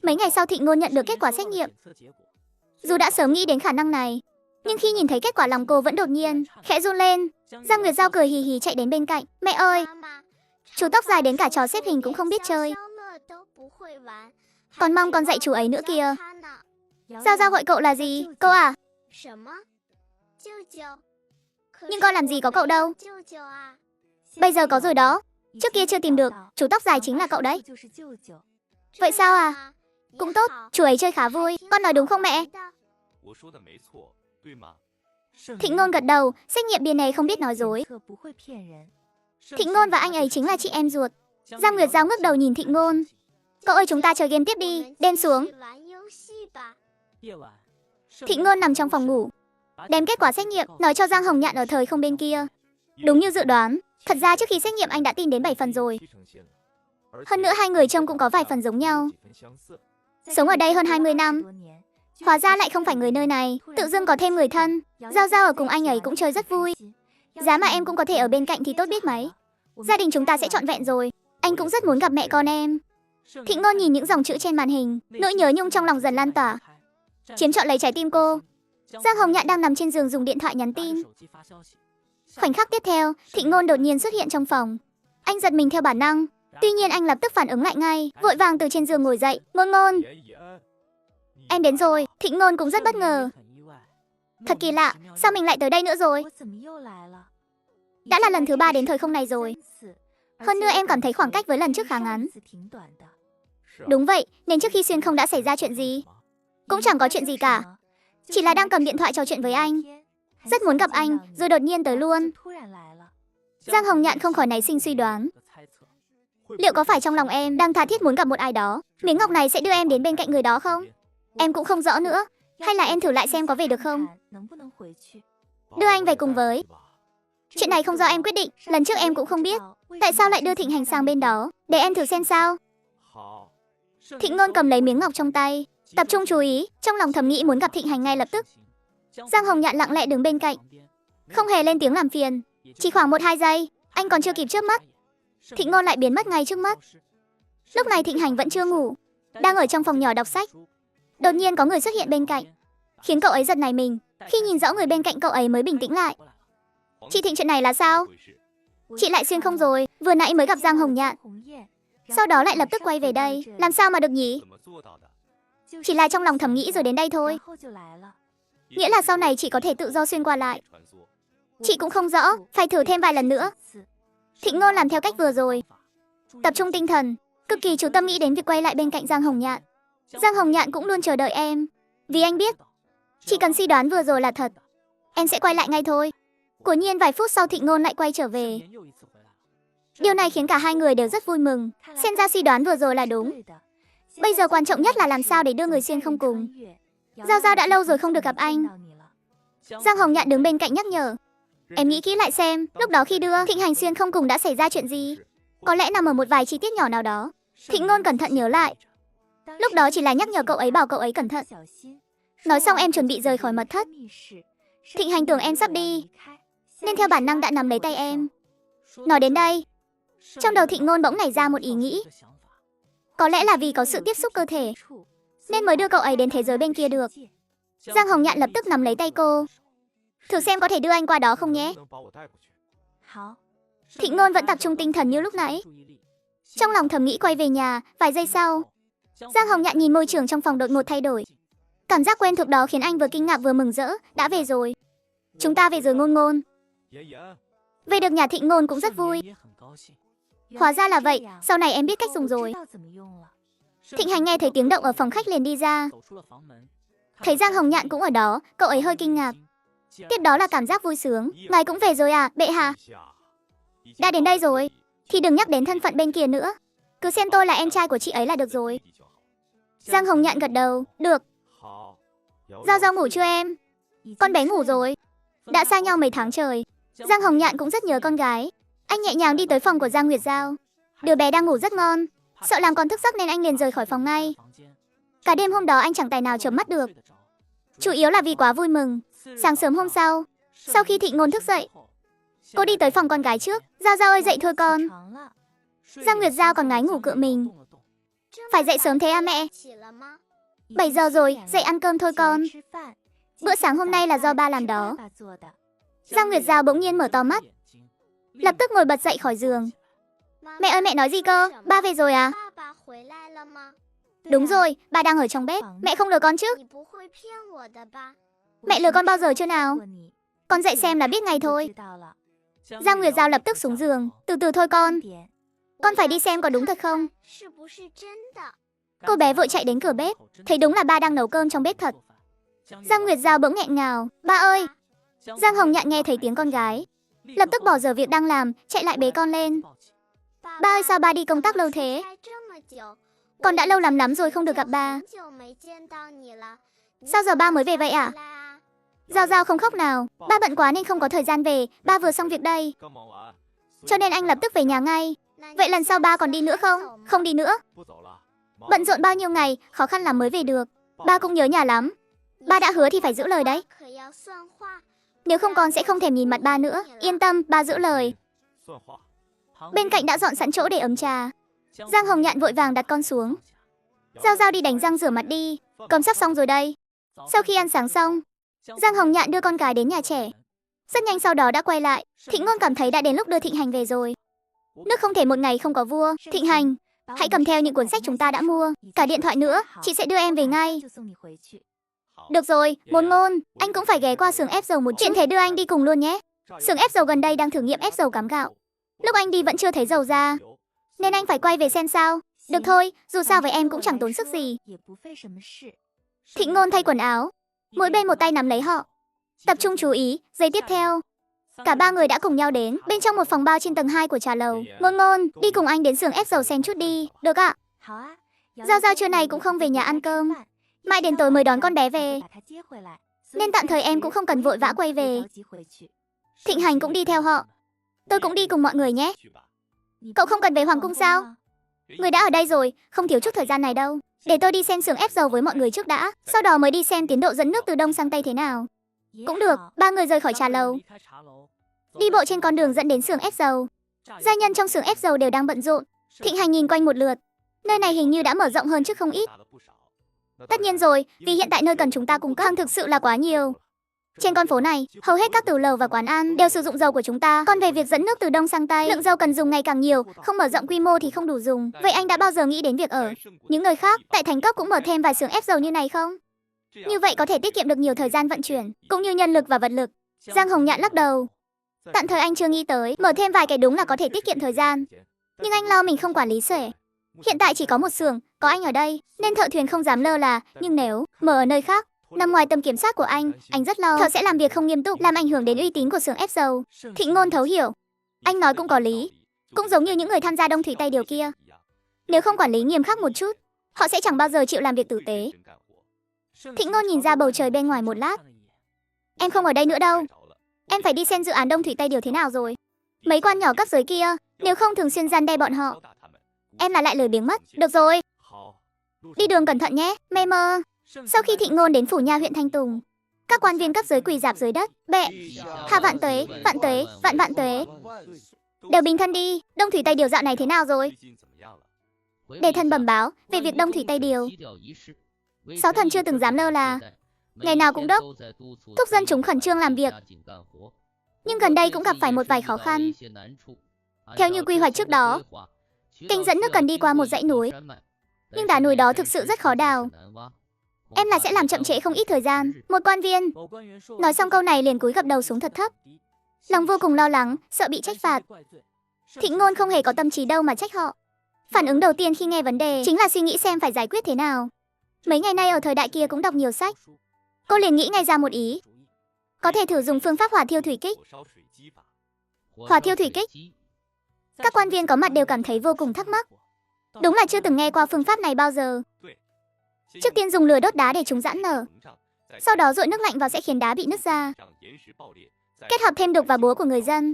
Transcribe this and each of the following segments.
Mấy ngày sau Thịnh Ngôn nhận được kết quả xét nghiệm. Dù đã sớm nghĩ đến khả năng này, nhưng khi nhìn thấy kết quả lòng cô vẫn đột nhiên khẽ run lên. Giang Nguyệt Giao cười hì hì chạy đến bên cạnh. Mẹ ơi, chú tóc dài đến cả trò xếp hình cũng không biết chơi. Còn mong con dạy chú ấy nữa kìa. Giao Giao gọi cậu là gì? Cô à? Nhưng con làm gì có cậu đâu. Bây giờ có rồi đó. Trước kia chưa tìm được, chú tóc dài chính là cậu đấy. Vậy sao à? Cũng tốt, chú ấy chơi khá vui. Con nói đúng không mẹ? Thịnh Ngôn gật đầu, xét nghiệm DNA không biết nói dối. Thịnh Ngôn và anh ấy chính là chị em ruột. Giang Nguyệt Giao ngước đầu nhìn Thịnh Ngôn. Cậu ơi, chúng ta chơi game tiếp đi, đêm xuống. Thịnh Ngôn nằm trong phòng ngủ, đem kết quả xét nghiệm nói cho Giang Hồng Nhạn ở thời không bên kia. Đúng như dự đoán, thật ra trước khi xét nghiệm anh đã tin đến 7 phần rồi. Hơn nữa hai người trông cũng có vài phần giống nhau. Sống ở đây hơn 20 năm, hóa ra lại không phải người nơi này, tự dưng có thêm người thân. Giao Giao ở cùng anh ấy cũng chơi rất vui. Giá mà em cũng có thể ở bên cạnh thì tốt biết mấy. Gia đình chúng ta sẽ trọn vẹn rồi. Anh cũng rất muốn gặp mẹ con em. Thịnh Ngôn nhìn những dòng chữ trên màn hình, nỗi nhớ nhung trong lòng dần lan tỏa, chiếm trọn lấy trái tim cô. Giang Hồng Nhạn đang nằm trên giường dùng điện thoại nhắn tin. Khoảnh khắc tiếp theo, Thịnh Ngôn đột nhiên xuất hiện trong phòng. Anh giật mình theo bản năng, tuy nhiên anh lập tức phản ứng lại ngay, vội vàng từ trên giường ngồi dậy. Ngôn Ngôn, em đến rồi. Thịnh Ngôn cũng rất bất ngờ. Thật kỳ lạ, sao mình lại tới đây nữa rồi? Đã là lần thứ 3 đến thời không này rồi. Hơn nữa em cảm thấy khoảng cách với lần trước khá ngắn. Đúng vậy, nên trước khi xuyên không đã xảy ra chuyện gì? Cũng chẳng có chuyện gì cả. Chỉ là đang cầm điện thoại trò chuyện với anh. Rất muốn gặp anh, rồi đột nhiên tới luôn. Giang Hồng Nhạn không khỏi nảy sinh suy đoán. Liệu có phải trong lòng em đang tha thiết muốn gặp một ai đó? Miếng ngọc này sẽ đưa em đến bên cạnh người đó không? Em cũng không rõ nữa. Hay là em thử lại xem có về được không? Đưa anh về cùng với. Chuyện này không do em quyết định. Lần trước em cũng không biết tại sao lại đưa Thịnh Hành sang bên đó. Để em thử xem sao. Thịnh Ngôn cầm lấy miếng ngọc trong tay, tập trung chú ý, trong lòng thầm nghĩ muốn gặp Thịnh Hành ngay lập tức. Giang Hồng Nhạn lặng lẽ đứng bên cạnh, không hề lên tiếng làm phiền. Chỉ khoảng 1-2 giây, anh còn chưa kịp chớp mắt, Thịnh Ngôn lại biến mất ngay trước mắt. Lúc này Thịnh Hành vẫn chưa ngủ, đang ở trong phòng nhỏ đọc sách. Đột nhiên có người xuất hiện bên cạnh, khiến cậu ấy giật nảy mình. Khi nhìn rõ người bên cạnh cậu ấy mới bình tĩnh lại. Chị Thịnh, chuyện này là sao? Chị lại xuyên không rồi? Vừa nãy mới gặp Giang Hồng Nhạn, sau đó lại lập tức quay về đây. Làm sao mà được nhỉ? Chỉ là trong lòng thầm nghĩ rồi đến đây thôi. Nghĩa là sau này chị có thể tự do xuyên qua lại. Chị cũng không rõ, phải thử thêm vài lần nữa. Thịnh Ngôn làm theo cách vừa rồi, tập trung tinh thần, cực kỳ chú tâm nghĩ đến việc quay lại bên cạnh Giang Hồng Nhạn. Giang Hồng Nhạn cũng luôn chờ đợi em, vì anh biết chỉ cần suy đoán vừa rồi là thật, em sẽ quay lại ngay thôi. Quả nhiên vài phút sau Thịnh Ngôn lại quay trở về. Điều này khiến cả hai người đều rất vui mừng. Xem ra suy đoán vừa rồi là đúng. Bây giờ quan trọng nhất là làm sao để đưa người xuyên không cùng. Giao Giao đã lâu rồi không được gặp anh. Giang Hồng Nhạn đứng bên cạnh nhắc nhở. Em nghĩ kỹ lại xem, lúc đó khi đưa Thịnh Hành xuyên không cùng đã xảy ra chuyện gì. Có lẽ nằm ở một vài chi tiết nhỏ nào đó. Thịnh Ngôn cẩn thận nhớ lại. Lúc đó chỉ là nhắc nhở cậu ấy, bảo cậu ấy cẩn thận. Nói xong em chuẩn bị rời khỏi mật thất. Thịnh Hành tưởng em sắp đi, nên theo bản năng đã nắm lấy tay em. Nói đến đây, trong đầu Thịnh Ngôn bỗng nảy ra một ý nghĩ. Có lẽ là vì có sự tiếp xúc cơ thể, nên mới đưa cậu ấy đến thế giới bên kia được. Giang Hồng Nhạn lập tức nắm lấy tay cô. Thử xem có thể đưa anh qua đó không nhé. Thịnh Ngôn vẫn tập trung tinh thần như lúc nãy, trong lòng thầm nghĩ quay về nhà. Vài giây sau, Giang Hồng Nhạn nhìn môi trường trong phòng đột ngột thay đổi. Cảm giác quen thuộc đó khiến anh vừa kinh ngạc vừa mừng rỡ. Đã về rồi. Chúng ta về rồi Ngôn Ngôn. Về được nhà Thịnh Ngôn cũng rất vui. Hóa ra là vậy, sau này em biết cách dùng rồi. Thịnh Hành nghe thấy tiếng động ở phòng khách liền đi ra. Thấy Giang Hồng Nhạn cũng ở đó, cậu ấy hơi kinh ngạc. Tiếp đó là cảm giác vui sướng. Ngài cũng về rồi à, bệ hạ? Đã đến đây rồi, thì đừng nhắc đến thân phận bên kia nữa. Cứ xem tôi là em trai của chị ấy là được rồi. Giang Hồng Nhạn gật đầu. Được. Giao Giao ngủ chưa em? Con bé ngủ rồi. Đã xa nhau mấy tháng trời, Giang Hồng Nhạn cũng rất nhớ con gái. Anh nhẹ nhàng đi tới phòng của Giang Nguyệt Giao. Đứa bé đang ngủ rất ngon, sợ làm con thức giấc nên anh liền rời khỏi phòng ngay. Cả đêm hôm đó anh chẳng tài nào chợp mắt được. Chủ yếu là vì quá vui mừng. Sáng sớm hôm sau, sau khi Thịnh Ngôn thức dậy, cô đi tới phòng con gái trước. Giao Giao ơi, dậy thôi con. Giang Nguyệt Giao còn ngái ngủ cựa mình. Phải dậy sớm thế à mẹ? 7 giờ rồi, dậy ăn cơm thôi con. Bữa sáng hôm nay là do ba làm đó. Giang Nguyệt Giao bỗng nhiên mở to mắt, lập tức ngồi bật dậy khỏi giường. Mẹ ơi, mẹ nói gì cơ? Ba về rồi à? Đúng rồi, ba đang ở trong bếp. Mẹ không lừa con chứ? Mẹ lừa con bao giờ chưa nào? Con dậy xem là biết ngay thôi. Giang Nguyệt Giao lập tức xuống giường. Từ từ thôi con. Con phải đi xem có đúng thật không? Cô bé vội chạy đến cửa bếp, thấy đúng là ba đang nấu cơm trong bếp thật. Giang Nguyệt Giao bỗng nghẹn ngào. Ba ơi! Giang Hồng Nhạn nghe thấy tiếng con gái, lập tức bỏ dở việc đang làm, chạy lại bế con lên. Ba ơi, sao ba đi công tác lâu thế? Con đã lâu lắm rồi không được gặp ba. Sao giờ ba mới về vậy ạ? Giao Giao không khóc nào. Ba bận quá nên không có thời gian về. Ba vừa xong việc đây, cho nên anh lập tức về nhà ngay. Vậy lần sau ba còn đi nữa không? Không đi nữa. Bận rộn bao nhiêu ngày, khó khăn lắm mới về được. Ba cũng nhớ nhà lắm. Ba đã hứa thì phải giữ lời đấy. Nếu không con sẽ không thèm nhìn mặt ba nữa. Yên tâm, ba giữ lời. Bên cạnh đã dọn sẵn chỗ để ấm trà. Giang Hồng Nhạn vội vàng đặt con xuống. Giao Giao đi đánh răng rửa mặt đi. Cơm sắp xong rồi đây. Sau khi ăn sáng xong, Giang Hồng Nhạn đưa con gái đến nhà trẻ. Rất nhanh sau đó đã quay lại. Thịnh Ngôn cảm thấy đã đến lúc đưa Thịnh Hành về rồi. Nước không thể một ngày không có vua. Thịnh Hành, hãy cầm theo những cuốn sách chúng ta đã mua, cả điện thoại nữa, chị sẽ đưa em về ngay. Được rồi, Ngôn Ngôn, anh cũng phải ghé qua xưởng ép dầu một chút. Tiện thể đưa anh đi cùng luôn nhé. Xưởng ép dầu gần đây đang thử nghiệm ép dầu cám gạo. Lúc anh đi vẫn chưa thấy dầu ra, nên anh phải quay về xem sao. Được thôi, dù sao với em cũng chẳng tốn sức gì. Thịnh Ngôn thay quần áo, mỗi bên một tay nắm lấy họ. Tập trung chú ý, giây tiếp theo. Cả ba người đã cùng nhau đến bên trong một phòng bao trên tầng 2 của trà lầu. Ngôn Ngôn, đi cùng anh đến xưởng ép dầu xem chút đi. Được ạ. Giao Giao trưa này cũng không về nhà ăn cơm. Mai đến tối mới đón con bé về, nên tạm thời em cũng không cần vội vã quay về. Thịnh Hành cũng đi theo họ. Tôi cũng đi cùng mọi người nhé. Cậu không cần về Hoàng cung sao? Người đã ở đây rồi, không thiếu chút thời gian này đâu. Để tôi đi xem xưởng ép dầu với mọi người trước đã, sau đó mới đi xem tiến độ dẫn nước từ đông sang tây thế nào. Cũng được. Ba người rời khỏi trà lầu, đi bộ trên con đường dẫn đến xưởng ép dầu. Gia nhân trong xưởng ép dầu đều đang bận rộn. Thịnh Hành nhìn quanh một lượt. Nơi này hình như đã mở rộng hơn chứ không ít. Tất nhiên rồi, vì hiện tại nơi cần chúng ta cung cấp thực sự là quá nhiều. Trên con phố này, hầu hết các tửu lầu và quán ăn đều sử dụng dầu của chúng ta. Còn về việc dẫn nước từ đông sang tây, lượng dầu cần dùng ngày càng nhiều, không mở rộng quy mô thì không đủ dùng. Vậy anh đã bao giờ nghĩ đến việc ở những nơi khác, tại Thành Cốc cũng mở thêm vài xưởng ép dầu như này không? Như vậy có thể tiết kiệm được nhiều thời gian vận chuyển, cũng như nhân lực và vật lực. Giang Hồng Nhạn lắc đầu. Tạm thời anh chưa nghĩ tới, mở thêm vài cái đúng là có thể tiết kiệm thời gian. Nhưng anh lo mình không quản lý xuể. Hiện tại chỉ có một xưởng, có anh ở đây, nên thợ thuyền không dám lơ là. Nhưng nếu mở ở nơi khác, nằm ngoài tầm kiểm soát của anh rất lo thợ sẽ làm việc không nghiêm túc, làm ảnh hưởng đến uy tín của xưởng ép dầu. Thịnh Ngôn thấu hiểu. Anh nói cũng có lý. Cũng giống như những người tham gia Đông Thủy Tây Điều kia. Nếu không quản lý nghiêm khắc một chút, họ sẽ chẳng bao giờ chịu làm việc tử tế. Thịnh Ngôn nhìn ra bầu trời bên ngoài một lát. Em không ở đây nữa đâu. Em phải đi xem dự án Đông Thủy Tây Điều thế nào rồi. Mấy quan nhỏ cấp dưới kia, nếu không thường xuyên gian đe bọn họ, em là lại lười biếng mất. Được rồi. Đi đường cẩn thận nhé, mê mơ. Sau khi Thịnh Ngôn đến phủ nha huyện Thanh Tùng, các quan viên cấp dưới quỳ rạp dưới đất. Bệ hạ vạn tuế, vạn tuế, vạn vạn tuế. Đều bình thân đi. Đông Thủy Tây Điều dạo này thế nào rồi? Để thần bẩm báo về việc Đông Thủy Tây Điều. Sáu thần chưa từng dám lơ là, ngày nào cũng đốc thúc dân chúng khẩn trương làm việc. Nhưng gần đây cũng gặp phải một vài khó khăn. Theo như quy hoạch trước đó, kênh dẫn nước cần đi qua một dãy núi, nhưng đá núi đó thực sự rất khó đào. Em là sẽ làm chậm trễ không ít thời gian. Một quan viên nói xong câu này liền cúi gập đầu xuống thật thấp, lòng vô cùng lo lắng, sợ bị trách phạt. Thịnh Ngôn không hề có tâm trí đâu mà trách họ. Phản ứng đầu tiên khi nghe vấn đề chính là suy nghĩ xem phải giải quyết thế nào. Mấy ngày nay ở thời đại kia cũng đọc nhiều sách, cô liền nghĩ ngay ra một ý. Có thể thử dùng phương pháp hỏa thiêu thủy kích. Hỏa thiêu thủy kích? Các quan viên có mặt đều cảm thấy vô cùng thắc mắc. Đúng là chưa từng nghe qua phương pháp này bao giờ. Trước tiên dùng lửa đốt đá để chúng giãn nở, sau đó dội nước lạnh vào sẽ khiến đá bị nứt ra. Kết hợp thêm đục và búa của người dân,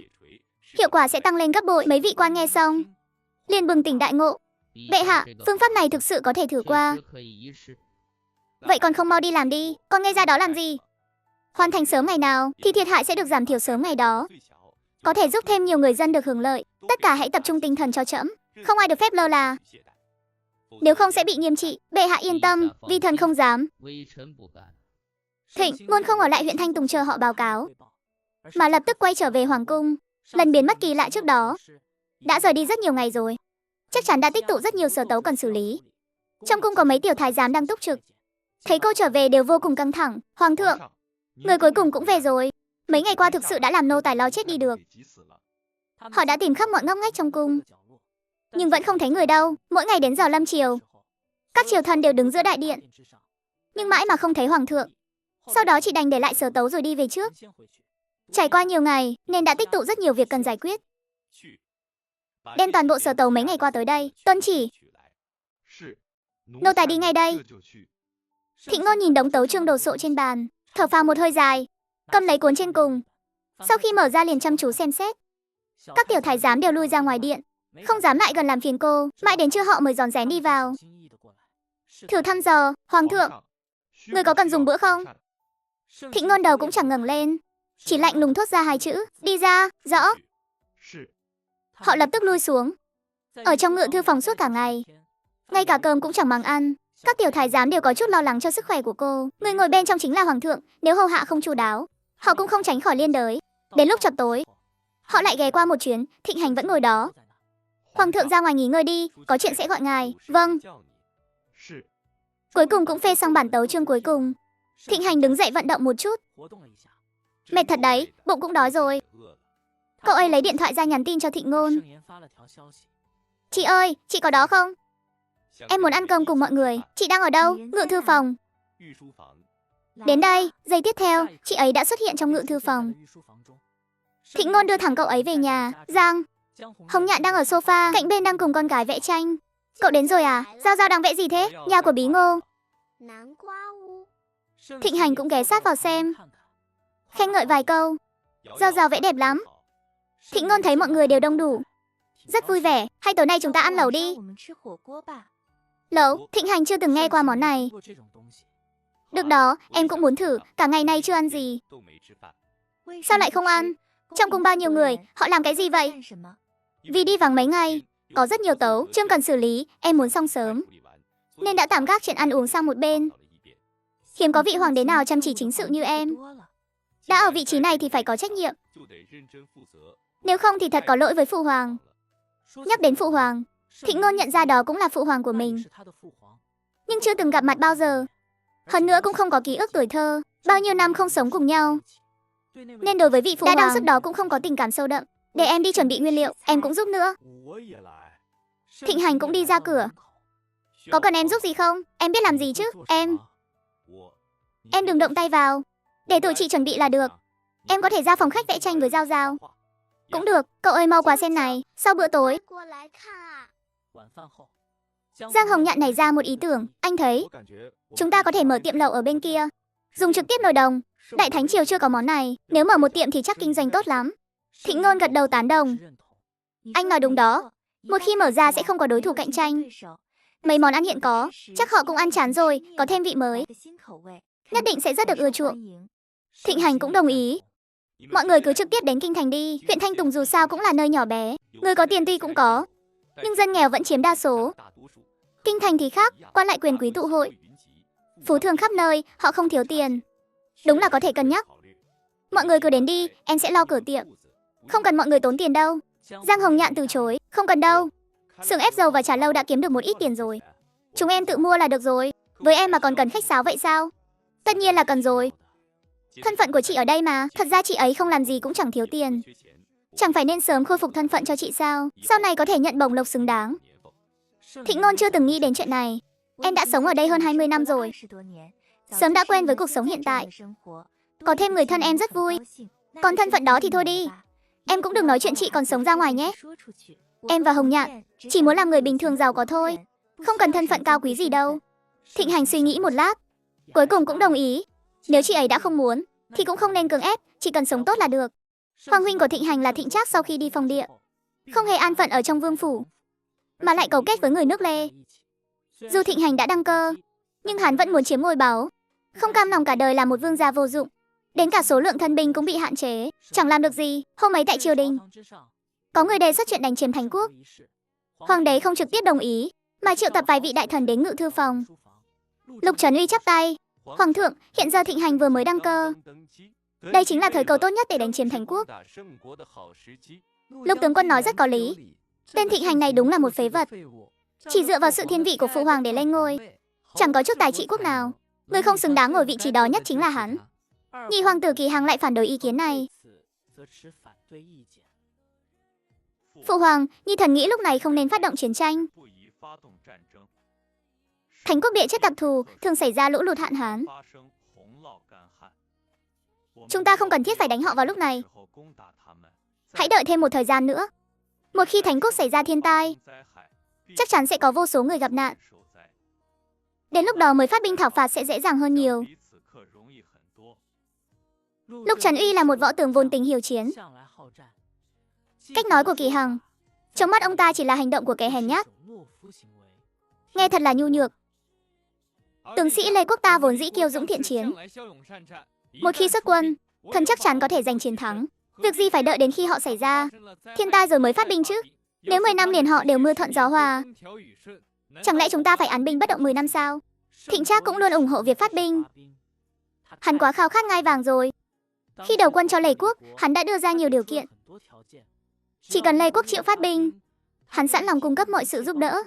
hiệu quả sẽ tăng lên gấp bội. Mấy vị quan nghe xong liền bừng tỉnh đại ngộ. Bệ hạ, phương pháp này thực sự có thể thử qua. Vậy còn không mau đi làm đi, con nghe ra đó làm gì? Hoàn thành sớm ngày nào thì thiệt hại sẽ được giảm thiểu sớm ngày đó. Có thể giúp thêm nhiều người dân được hưởng lợi. Tất cả hãy tập trung tinh thần cho trẫm, không ai được phép lơ là. nếu không sẽ bị nghiêm trị. Bệ hạ yên tâm, vi thần không dám. Thịnh Ngôn không ở lại huyện Thanh Tùng chờ họ báo cáo, mà lập tức quay trở về hoàng cung. Lần biến mất kỳ lạ trước đó đã rời đi rất nhiều ngày rồi, chắc chắn đã tích tụ rất nhiều sở tấu cần xử lý. Trong cung có mấy tiểu thái giám đang túc trực, thấy cô trở về đều vô cùng căng thẳng. Hoàng thượng, người cuối cùng cũng về rồi. Mấy ngày qua thực sự đã làm nô tài lo chết đi được. Họ đã tìm khắp mọi ngóc ngách trong cung, nhưng vẫn không thấy người đâu. Mỗi ngày đến giờ lâm triều, các triều thần đều đứng giữa đại điện, nhưng mãi mà không thấy hoàng thượng. Sau đó chỉ đành để lại sở tấu rồi đi về trước. Trải qua nhiều ngày nên đã tích tụ rất nhiều việc cần giải quyết. Đem toàn bộ sở tấu mấy ngày qua tới đây. Tuân chỉ. Nô tài đi ngay đây. Thịnh Ngôn nhìn đống tấu chương đồ sộ trên bàn, thở phào một hơi dài, cầm lấy cuốn trên cùng. Sau khi mở ra liền chăm chú xem xét. Các tiểu thái giám đều lui ra ngoài điện, không dám lại gần làm phiền cô. Mãi đến trưa họ mới rón rén đi vào, thử thăm dò. Hoàng thượng, người có cần dùng bữa không? Thịnh Ngôn đầu cũng chẳng ngẩng lên, chỉ lạnh lùng thốt ra hai chữ: đi ra. Rõ. Họ lập tức lui xuống. Ở trong ngự thư phòng suốt cả ngày, ngay cả cơm cũng chẳng mang ăn. Các tiểu thái giám đều có chút lo lắng cho sức khỏe của cô. Người ngồi bên trong chính là hoàng thượng, nếu hầu hạ không chu đáo, họ cũng không tránh khỏi liên đới. Đến lúc chập tối, họ lại ghé qua một chuyến. Thịnh Hành vẫn ngồi đó. Hoàng thượng ra ngoài nghỉ ngơi đi, có chuyện sẽ gọi ngài. Vâng. Cuối cùng cũng phê xong bản tấu chương cuối cùng. Thịnh Hành đứng dậy vận động một chút. Mệt thật đấy, bụng cũng đói rồi. Cậu ấy lấy điện thoại ra nhắn tin cho Thịnh Ngôn. Chị ơi, chị có đó không? Em muốn ăn cơm cùng mọi người. Chị đang ở đâu? Ngự thư phòng. Đến đây. Giây tiếp theo, chị ấy đã xuất hiện trong ngự thư phòng. Thịnh Ngôn đưa thẳng cậu ấy về nhà. Giang, Hồng Nhạn đang ở sofa, cạnh bên đang cùng con gái vẽ tranh. Cậu đến rồi à? Giao Giao đang vẽ gì thế? Nhà của Bí Ngô. Thịnh Hành cũng ghé sát vào xem, khen ngợi vài câu. Giao Giao vẽ đẹp lắm. Thịnh Ngôn thấy mọi người đều đông đủ, rất vui vẻ. Hay tối nay chúng ta ăn lẩu đi. Lẩu? Thịnh Hành chưa từng nghe qua món này. Được đó, em cũng muốn thử. Cả ngày nay chưa ăn gì. Sao lại không ăn? Trong cung bao nhiêu người, họ làm cái gì vậy? Vì đi vắng mấy ngày, có rất nhiều tấu chương cần xử lý, em muốn xong sớm, nên đã tạm gác chuyện ăn uống sang một bên. Hiếm có vị hoàng đế nào chăm chỉ chính sự như em. Đã ở vị trí này thì phải có trách nhiệm, nếu không thì thật có lỗi với phụ hoàng. Nhắc đến phụ hoàng, Thịnh Ngôn nhận ra đó cũng là phụ hoàng của mình, nhưng chưa từng gặp mặt bao giờ. Hơn nữa cũng không có ký ức tuổi thơ, bao nhiêu năm không sống cùng nhau, nên đối với vị phụ hoàng đã đau sức đó cũng không có tình cảm sâu đậm. Để em đi chuẩn bị nguyên liệu, em cũng giúp nữa. Thịnh Hành cũng đi ra cửa. Có cần em giúp gì không? Em biết làm gì chứ? Em đừng động tay vào, để tụi chị chuẩn bị là được. Em có thể ra phòng khách vẽ tranh với Giao Giao. Cũng được, cậu ơi mau qua xem này. Sau bữa tối, Giang Hồng Nhạn nảy ra một ý tưởng. Anh thấy chúng ta có thể mở tiệm lẩu ở bên kia, dùng trực tiếp nồi đồng. Đại Thánh Triều chưa có món này, nếu mở một tiệm thì chắc kinh doanh tốt lắm. Thịnh Ngôn gật đầu tán đồng. Anh nói đúng đó, một khi mở ra sẽ không có đối thủ cạnh tranh. Mấy món ăn hiện có, chắc họ cũng ăn chán rồi, có thêm vị mới, nhất định sẽ rất được ưa chuộng. Thịnh Hành cũng đồng ý. Mọi người cứ trực tiếp đến kinh thành đi. Huyện Thanh Tùng dù sao cũng là nơi nhỏ bé, người có tiền tuy cũng có, nhưng dân nghèo vẫn chiếm đa số. Kinh thành thì khác, quan lại quyền quý tụ hội, phú thương khắp nơi, họ không thiếu tiền. Đúng là có thể cân nhắc. Mọi người cứ đến đi, em sẽ lo cửa tiệm. Không cần mọi người tốn tiền đâu. Giang Hồng Nhạn từ chối. Không cần đâu, xưởng ép dầu và trà lâu đã kiếm được một ít tiền rồi, chúng em tự mua là được rồi. Với em mà còn cần khách sáo vậy sao? Tất nhiên là cần rồi. Thân phận của chị ở đây mà. Thật ra chị ấy không làm gì cũng chẳng thiếu tiền. Chẳng phải nên sớm khôi phục thân phận cho chị sao? Sau này có thể nhận bổng lộc xứng đáng. Thịnh Ngôn chưa từng nghĩ đến chuyện này. Em đã sống ở đây hơn 20 năm rồi, sớm đã quen với cuộc sống hiện tại. Có thêm người thân em rất vui. Còn thân phận đó thì thôi đi. Em cũng đừng nói chuyện chị còn sống ra ngoài nhé. Em và Hồng Nhạn chỉ muốn làm người bình thường giàu có thôi, không cần thân phận cao quý gì đâu. Thịnh Hành suy nghĩ một lát, cuối cùng cũng đồng ý. Nếu chị ấy đã không muốn thì cũng không nên cưỡng ép, chỉ cần sống tốt là được. Hoàng huynh của Thịnh Hành là Thịnh Trác sau khi đi phong địa, không hề an phận ở trong vương phủ, mà lại cấu kết với người nước Lê. Dù Thịnh Hành đã đăng cơ, nhưng hắn vẫn muốn chiếm ngôi báu, không cam lòng cả đời là một vương gia vô dụng. Đến cả số lượng thân binh cũng bị hạn chế, chẳng làm được gì. Hôm ấy tại triều đình, có người đề xuất chuyện đánh chiếm Thánh Quốc. Hoàng đế không trực tiếp đồng ý, mà triệu tập vài vị đại thần đến ngự thư phòng. Lục Trấn Uy chắp tay. Hoàng thượng, hiện giờ thịnh hành vừa mới đăng cơ. Đây chính là thời cơ tốt nhất để đánh chiếm Thành Quốc. Lục tướng quân nói rất có lý. Tên thịnh hành này đúng là một phế vật. Chỉ dựa vào sự thiên vị của phụ hoàng để lên ngôi. Chẳng có chút tài trị quốc nào. Người không xứng đáng ngồi vị trí đó nhất chính là hắn. Nhị hoàng tử Kỳ Hằng lại phản đối ý kiến này. Phụ hoàng, Nhi thần nghĩ lúc này không nên phát động chiến tranh. Thành Quốc địa chất đặc thù, thường xảy ra lũ lụt hạn hán. Chúng ta không cần thiết phải đánh họ vào lúc này. Hãy đợi thêm một thời gian nữa. Một khi Thành Quốc xảy ra thiên tai, chắc chắn sẽ có vô số người gặp nạn. Đến lúc đó mới phát binh thảo phạt sẽ dễ dàng hơn nhiều. Lục Trấn Uy là một võ tướng vốn tính hiếu chiến. Cách nói của Kỳ Hằng, trong mắt ông ta chỉ là hành động của kẻ hèn nhát. Nghe thật là nhu nhược. Tướng sĩ Lê Quốc ta vốn dĩ kiêu dũng thiện chiến. Một khi xuất quân, thần chắc chắn có thể giành chiến thắng. Việc gì phải đợi đến khi họ xảy ra thiên tai rồi mới phát binh chứ? Nếu 10 năm liền họ đều mưa thuận gió hòa, chẳng lẽ chúng ta phải án binh bất động 10 năm sao? Thịnh Trác cũng luôn ủng hộ việc phát binh. Hắn quá khao khát ngai vàng rồi. Khi đầu quân cho Lê Quốc, hắn đã đưa ra nhiều điều kiện. Chỉ cần Lê Quốc chịu phát binh, hắn sẵn lòng cung cấp mọi sự giúp đỡ,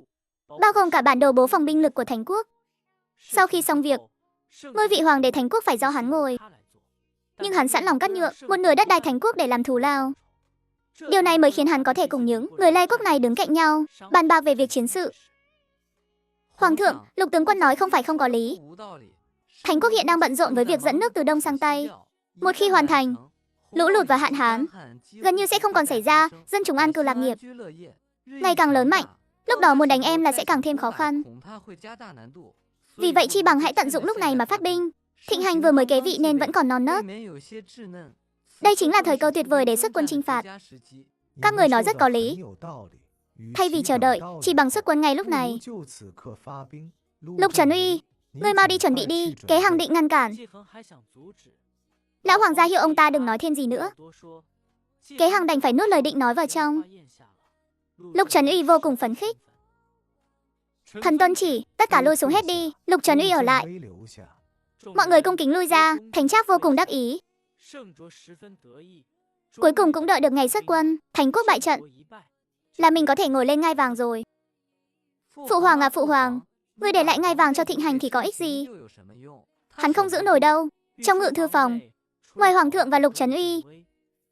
bao gồm cả bản đồ bố phòng binh lực của Thành Quốc. Sau khi xong việc, ngôi vị hoàng đế Thành Quốc phải do hắn ngồi. Nhưng hắn sẵn lòng cắt nhượng một nửa đất đai Thành Quốc để làm thù lao. Điều này mới khiến hắn có thể cùng những người Lê Quốc này đứng cạnh nhau, bàn bạc về việc chiến sự. Hoàng thượng, Lục tướng quân nói không phải không có lý. Thành Quốc hiện đang bận rộn với việc dẫn nước từ Đông sang Tây. Một khi hoàn thành, lũ lụt và hạn hán gần như sẽ không còn xảy ra, dân chúng an cư lạc nghiệp ngày càng lớn mạnh. Lúc đó muốn đánh em là sẽ càng thêm khó khăn. Vì vậy chi bằng hãy tận dụng lúc này mà phát binh. Thịnh hành vừa mới kế vị nên vẫn còn non nớt. Đây chính là thời cơ tuyệt vời để xuất quân chinh phạt. Các người nói rất có lý. Thay vì chờ đợi, chỉ bằng xuất quân ngay lúc này. Lục Trấn Uy, ngươi mau đi chuẩn bị đi, Kế Hằng định ngăn cản. Lão hoàng gia hiệu ông ta đừng nói thêm gì nữa. Kế Hằng đành phải nuốt lời định nói vào trong. Lục Trấn Uy vô cùng phấn khích. Thần tuân chỉ, tất cả lui xuống hết đi. Lục Trấn Uy ở lại. Mọi người cung kính lui ra. Thành Trác vô cùng đắc ý. Cuối cùng cũng đợi được ngày xuất quân. Thành Quốc bại trận là mình có thể ngồi lên ngai vàng rồi. Phụ hoàng à phụ hoàng, ngươi để lại ngai vàng cho Thịnh hành thì có ích gì? Hắn không giữ nổi đâu. Trong ngự thư phòng, ngoài hoàng thượng và Lục Trấn Uy,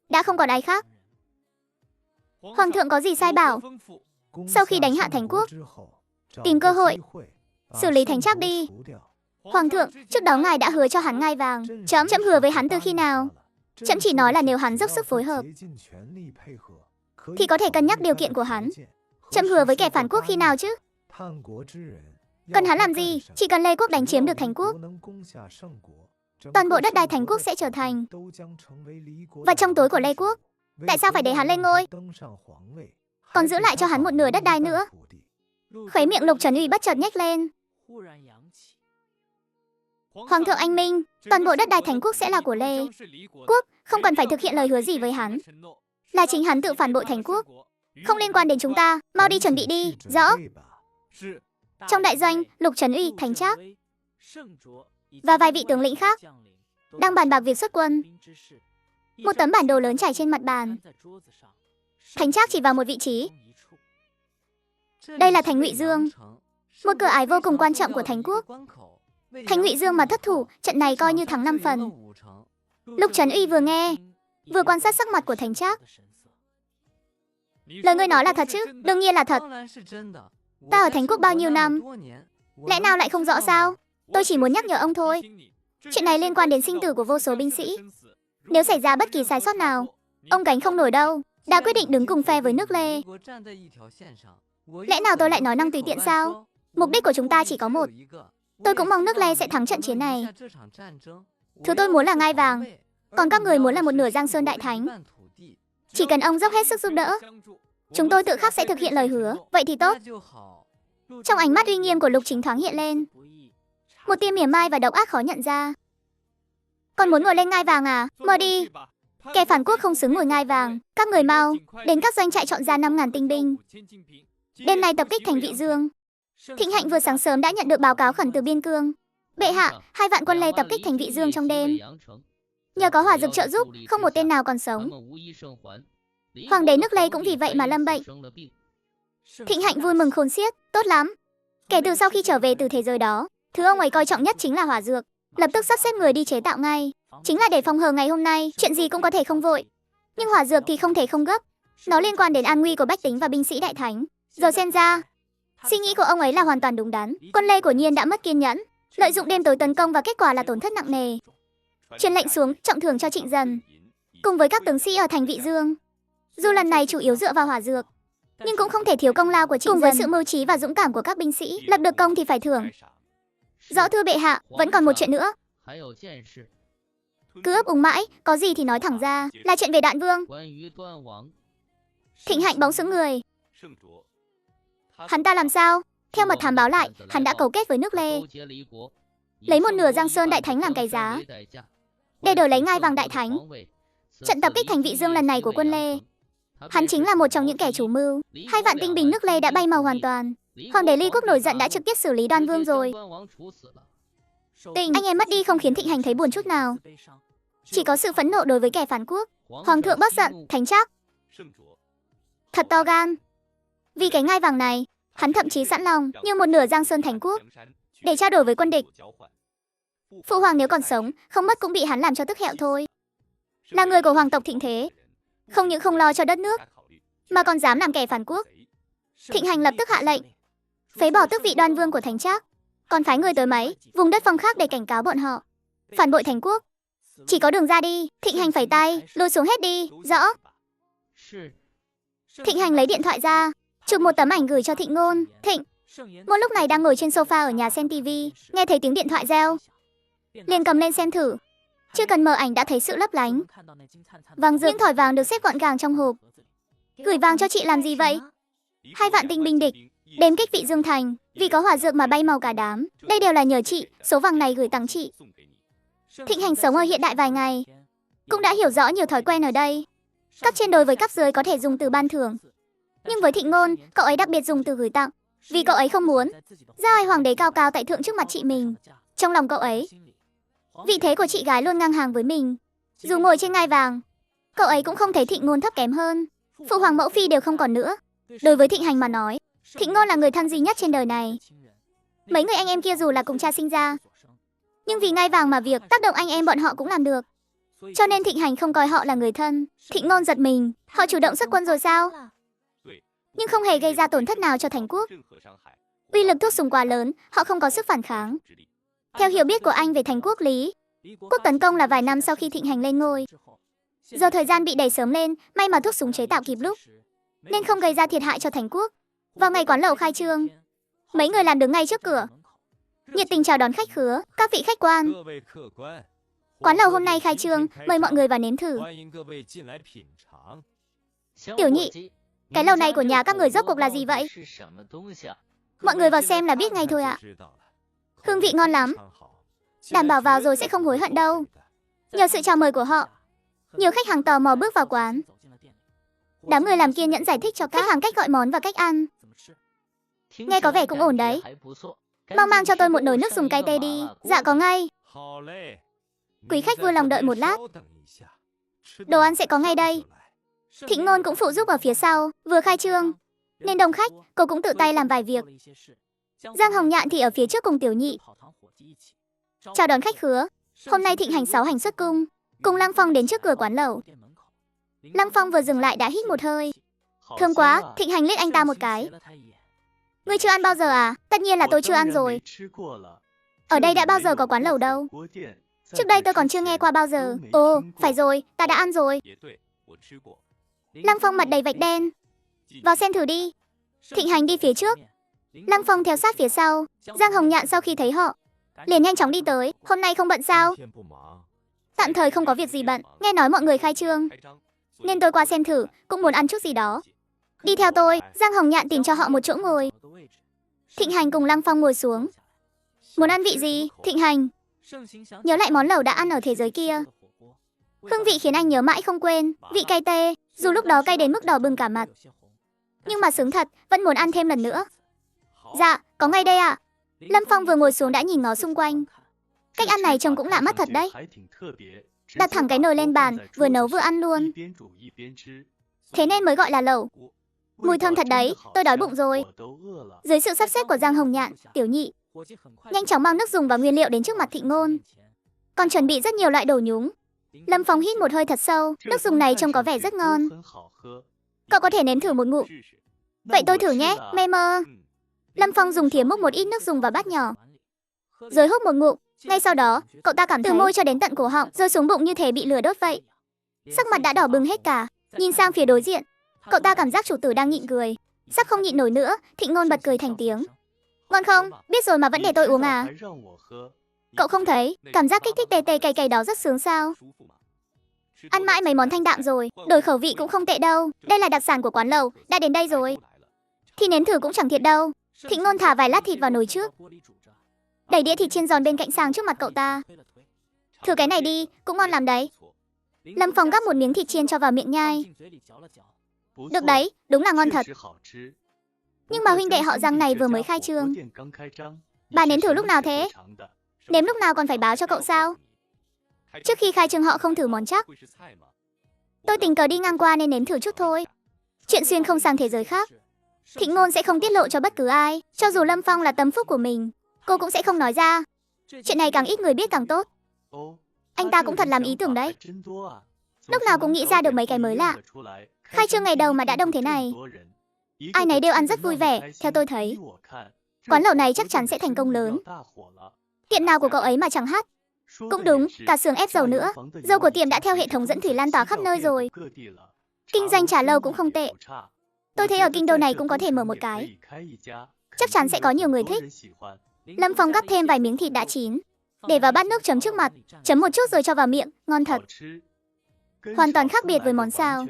đã không còn ai khác. Hoàng thượng có gì sai bảo. Sau khi đánh hạ Thành Quốc, tìm cơ hội xử lý Thành Trác đi. Hoàng thượng, trước đó ngài đã hứa cho hắn ngai vàng. Chấm hứa với hắn từ khi nào? Chấm chỉ nói là nếu hắn dốc sức phối hợp thì có thể cân nhắc điều kiện của hắn. Chấm hứa với kẻ phản quốc khi nào chứ? Cần hắn làm gì? Chỉ cần Lê Quốc đánh chiếm được Thành Quốc, toàn bộ đất đai Thành Quốc sẽ trở thành vật trong túi của Lê Quốc. Tại sao phải để hắn lên ngôi, còn giữ lại cho hắn một nửa đất đai nữa? Khóe miệng Lục Trấn Uy bất chợt nhếch lên. Hoàng thượng anh minh, toàn bộ đất đai Thành Quốc sẽ là của Lê Quốc, không cần phải thực hiện lời hứa gì với hắn. Là chính hắn tự phản bội Thành Quốc, không liên quan đến chúng ta. Mau đi chuẩn bị đi. Rõ. Trong đại doanh, Lục Trấn Uy, Thành Trác và vài vị tướng lĩnh khác đang bàn bạc việc xuất quân. Một tấm bản đồ lớn trải trên mặt bàn. Thành Trác chỉ vào một vị trí. Đây là thành Ngụy Dương, một cửa ải vô cùng quan trọng của Thành Quốc. Thành Ngụy Dương mà thất thủ, trận này coi như thắng 5 phần. Lục Trấn Uy vừa nghe, vừa quan sát sắc mặt của Thành Trác. Lời ngươi nói là thật chứ? Đương nhiên là thật. Ta ở Thành Quốc bao nhiêu năm, lẽ nào lại không rõ sao? Tôi chỉ muốn nhắc nhở ông thôi. Chuyện này liên quan đến sinh tử của vô số binh sĩ. Nếu xảy ra bất kỳ sai sót nào, ông gánh không nổi đâu. Đã quyết định đứng cùng phe với nước Lê. Lẽ nào tôi lại nói năng tùy tiện sao? Mục đích của chúng ta chỉ có một. Tôi cũng mong nước Lê sẽ thắng trận chiến này. Thứ tôi muốn là ngai vàng, còn các người muốn là một nửa Giang Sơn Đại Thánh. Chỉ cần ông dốc hết sức giúp đỡ, chúng tôi tự khắc sẽ thực hiện lời hứa. Vậy thì tốt. Trong ánh mắt uy nghiêm của Lục Chính thoáng hiện lên một tia mỉa mai và độc ác khó nhận ra. Còn muốn ngồi lên ngai vàng à? Mơ đi. Kẻ phản quốc không xứng ngồi ngai vàng. Các người mau đến các doanh trại chọn ra 5.000 tinh binh, đêm nay tập kích thành Vị Dương. Thịnh Hạnh vừa sáng sớm đã nhận được báo cáo khẩn từ biên cương. Bệ hạ, 2 vạn quân Lê tập kích thành Vị Dương trong đêm. Nhờ có hỏa dược trợ giúp, không một tên nào còn sống. Hoàng đế nước Lê cũng vì vậy mà lâm bệnh. Thịnh Hạnh vui mừng khôn xiết, tốt lắm. Kể từ sau khi trở về từ thế giới đó, thứ ông ấy coi trọng nhất chính là hỏa dược. Lập tức sắp xếp người đi chế tạo ngay. Chính là để phòng hờ ngày hôm nay, chuyện gì cũng có thể không vội. Nhưng hỏa dược thì không thể không gấp. Nó liên quan đến an nguy của bách tính và binh sĩ đại thánh. Giờ xem ra, suy nghĩ của ông ấy là hoàn toàn đúng đắn. Quân Lê của Nhiên đã mất kiên nhẫn, lợi dụng đêm tối tấn công và kết quả là tổn thất nặng nề. Truyền lệnh xuống, trọng thưởng cho Trịnh Dần, cùng với các tướng sĩ ở thành Vị Dương. Dù lần này chủ yếu dựa vào hỏa dược, nhưng cũng không thể thiếu công lao của Trịnh Dần. Cùng với sự mưu trí và dũng cảm của các binh sĩ, lập được công thì phải thưởng. Rõ thưa bệ hạ, vẫn còn một chuyện nữa. Cứ ấp úng mãi, có gì thì nói thẳng ra, là chuyện về Đoạn Vương. Thịnh Hạnh bỗng sững người. Hắn ta làm sao? Theo mật thám báo lại, hắn đã cấu kết với nước Lê, lấy một nửa Giang Sơn Đại Thánh làm cái giá, để đổi lấy ngai vàng Đại Thánh. Trận tập kích thành Vị Dương lần này của quân Lê, hắn chính là một trong những kẻ chủ mưu. 2 vạn tinh binh nước Lê đã bay màu hoàn toàn. Hoàng đế Ly Quốc nổi giận đã trực tiếp xử lý Đoan Vương rồi. Tình anh em mất đi không khiến Thịnh Hành thấy buồn chút nào, chỉ có sự phẫn nộ đối với kẻ phản quốc. Hoàng thượng bớt giận, Thánh Trác thật to gan. Vì cái ngai vàng này, hắn thậm chí sẵn lòng như một nửa Giang Sơn Thành Quốc để trao đổi với quân địch. Phụ hoàng nếu còn sống, không mất cũng bị hắn làm cho tức hẹo thôi. Là người của hoàng tộc thịnh thế, không những không lo cho đất nước, mà còn dám làm kẻ phản quốc. Thịnh Hành lập tức hạ lệnh phế bỏ tước vị Đoan Vương của Thánh Trác, còn phái người tới mấy vùng đất phong khác để cảnh cáo bọn họ phản bội Thành Quốc. Chỉ có đường ra đi. Thịnh Hành phẩy tay, lùi xuống hết đi. Rõ. Thịnh Hành lấy điện thoại ra, chụp một tấm ảnh gửi cho Thịnh Ngôn. Thịnh Ngôn lúc này đang ngồi trên sofa ở nhà xem tivi, nghe thấy tiếng điện thoại reo, liền cầm lên xem thử. Chưa cần mở ảnh đã thấy sự lấp lánh vàng rực. Những thỏi vàng được xếp gọn gàng trong hộp. Gửi vàng cho chị làm gì vậy? 2 vạn tinh binh địch đêm kích Vị Dương thành, vì có hỏa dược mà bay màu cả đám. Đây đều là nhờ chị, số vàng này gửi tặng chị. Thịnh Hành sống ở hiện đại vài ngày, cũng đã hiểu rõ nhiều thói quen ở đây. Cấp trên đối với cấp dưới có thể dùng từ ban thưởng, nhưng với Thịnh Ngôn, cậu ấy đặc biệt dùng từ gửi tặng, vì cậu ấy không muốn ra oai hoàng đế cao cao tại thượng trước mặt chị mình. Trong lòng cậu ấy, vị thế của chị gái luôn ngang hàng với mình. Dù ngồi trên ngai vàng, cậu ấy cũng không thấy Thịnh Ngôn thấp kém hơn. Phụ hoàng mẫu phi đều không còn nữa. Đối với Thịnh Hành mà nói, Thịnh Ngôn là người thân duy nhất trên đời này. Mấy người anh em kia dù là cùng cha sinh ra, nhưng vì ngai vàng mà việc tác động anh em bọn họ cũng làm được. Cho nên Thịnh Hành không coi họ là người thân. Thịnh Ngôn giật mình, họ chủ động xuất quân rồi sao? Nhưng không hề gây ra tổn thất nào cho Thành Quốc. Uy lực thuốc súng quá lớn, họ không có sức phản kháng. Theo hiểu biết của anh về Thành Quốc, Lý Quốc tấn công là vài năm sau khi Thịnh Hành lên ngôi. Giờ thời gian bị đẩy sớm lên, may mà thuốc súng chế tạo kịp lúc, nên không gây ra thiệt hại cho Thành Quốc. Vào ngày quán lẩu khai trương, mấy người làm đứng ngay trước cửa, nhiệt tình chào đón khách khứa. Các vị khách quan, quán lẩu hôm nay khai trương, mời mọi người vào nếm thử. Tiểu Nhị, cái lẩu này của nhà các người rốt cuộc là gì vậy? Mọi người vào xem là biết ngay thôi ạ. Hương vị ngon lắm, đảm bảo vào rồi sẽ không hối hận đâu. Nhờ sự chào mời của họ, nhiều khách hàng tò mò bước vào quán. Đám người làm kiên nhẫn giải thích cho các khách hàng cách gọi món và cách ăn. Nghe có vẻ cũng ổn đấy. Mong mang cho tôi một nồi nước dùng cay tê đi. Dạ có ngay. Quý khách vui lòng đợi một lát, đồ ăn sẽ có ngay đây. Thịnh Ngôn cũng phụ giúp ở phía sau. Vừa khai trương nên đông khách, cô cũng tự tay làm vài việc. Giang Hồng Nhạn thì ở phía trước cùng Tiểu Nhị chào đón khách khứa. Hôm nay Thịnh Hành 6 hành xuất cung, cùng Lăng Phong đến trước cửa quán lẩu. Lăng Phong vừa dừng lại đã hít một hơi. Thương quá. Thịnh Hành liếc anh ta một cái. Ngươi chưa ăn bao giờ à? Tất nhiên là tôi chưa ăn rồi. Ở đây đã bao giờ có quán lẩu đâu. Trước đây tôi còn chưa nghe qua bao giờ. Ồ, phải rồi, ta đã ăn rồi. Lăng Phong mặt đầy vạch đen. Vào xem thử đi. Thịnh Hành đi phía trước, Lăng Phong theo sát phía sau. Giang Hồng Nhạn sau khi thấy họ, liền nhanh chóng đi tới. Hôm nay không bận sao? Tạm thời không có việc gì bận. Nghe nói mọi người khai trương, nên tôi qua xem thử, cũng muốn ăn chút gì đó. Đi theo tôi. Giang Hồng Nhạn tìm cho họ một chỗ ngồi. Thịnh Hành cùng Lăng Phong ngồi xuống. Muốn ăn vị gì? Thịnh Hành nhớ lại món lẩu đã ăn ở thế giới kia. Hương vị khiến anh nhớ mãi không quên. Vị cay tê, dù lúc đó cay đến mức đỏ bừng cả mặt, nhưng mà sướng thật, vẫn muốn ăn thêm lần nữa. Dạ, có ngay đây ạ. Lâm Phong vừa ngồi xuống đã nhìn ngó xung quanh. Cách ăn này trông cũng lạ mắt thật đấy. Đặt thẳng cái nồi lên bàn, vừa nấu vừa ăn luôn. Thế nên mới gọi là lẩu. Mùi thơm thật đấy, tôi đói bụng rồi. Dưới sự sắp xếp của Giang Hồng Nhạn, Tiểu Nhị nhanh chóng mang nước dùng và nguyên liệu đến trước mặt Thị Ngôn. Còn chuẩn bị rất nhiều loại đồ nhúng. Lâm Phong hít một hơi thật sâu, nước dùng này trông có vẻ rất ngon. Cậu có thể nếm thử một ngụm. Vậy tôi thử nhé, mê mơ. Lâm Phong dùng thìa múc một ít nước dùng vào bát nhỏ, rồi húp một ngụm. Ngay sau đó, cậu ta cảm thấy từ môi cho đến tận cổ họng, rơi xuống bụng như thể bị lửa đốt vậy. Sắc mặt đã đỏ bừng hết cả. Nhìn sang phía đối diện, cậu ta cảm giác chủ tử đang nhịn cười. Sắp không nhịn nổi nữa, Thị Ngôn bật cười thành tiếng. Ngon không? Biết rồi mà vẫn để tôi uống à? Cậu không thấy cảm giác kích thích tê tê cay cay đó rất sướng sao? Ăn mãi mấy món thanh đạm rồi, đổi khẩu vị cũng không tệ đâu. Đây là đặc sản của quán lẩu, đã đến đây rồi thì nếm thử cũng chẳng thiệt đâu. Thị Ngôn thả vài lát thịt vào nồi trước, đẩy đĩa thịt chiên giòn bên cạnh sang trước mặt cậu ta. Thử cái này đi, cũng ngon lắm đấy. Lâm Phong gắp một miếng thịt chiên cho vào miệng nhai. Được đấy, đúng là ngon thật. Nhưng mà huynh đệ họ Giang này vừa mới khai trương. Bà nếm thử lúc nào thế? Nếm lúc nào còn phải báo cho cậu sao? Trước khi khai trương họ không thử món chắc. Tôi tình cờ đi ngang qua nên nếm thử chút thôi. Chuyện xuyên không sang thế giới khác, Thị Ngôn sẽ không tiết lộ cho bất cứ ai. Cho dù Lâm Phong là tâm phúc của mình, cô cũng sẽ không nói ra. Chuyện này càng ít người biết càng tốt. Anh ta cũng thật làm ý tưởng đấy. Lúc nào cũng nghĩ ra được mấy cái mới lạ. Khai trương ngày đầu mà đã đông thế này. Ai nấy đều ăn rất vui vẻ, theo tôi thấy. Quán lẩu này chắc chắn sẽ thành công lớn. Tiệm nào của cậu ấy mà chẳng hát. Cũng đúng, cả xưởng ép dầu nữa. Dầu của tiệm đã theo hệ thống dẫn thủy lan tỏa khắp nơi rồi. Kinh doanh trà lâu cũng không tệ. Tôi thấy ở kinh đô này cũng có thể mở một cái. Chắc chắn sẽ có nhiều người thích. Lâm Phong gắp thêm vài miếng thịt đã chín, để vào bát nước chấm trước mặt, chấm một chút rồi cho vào miệng, ngon thật. Hoàn toàn khác biệt với món xào.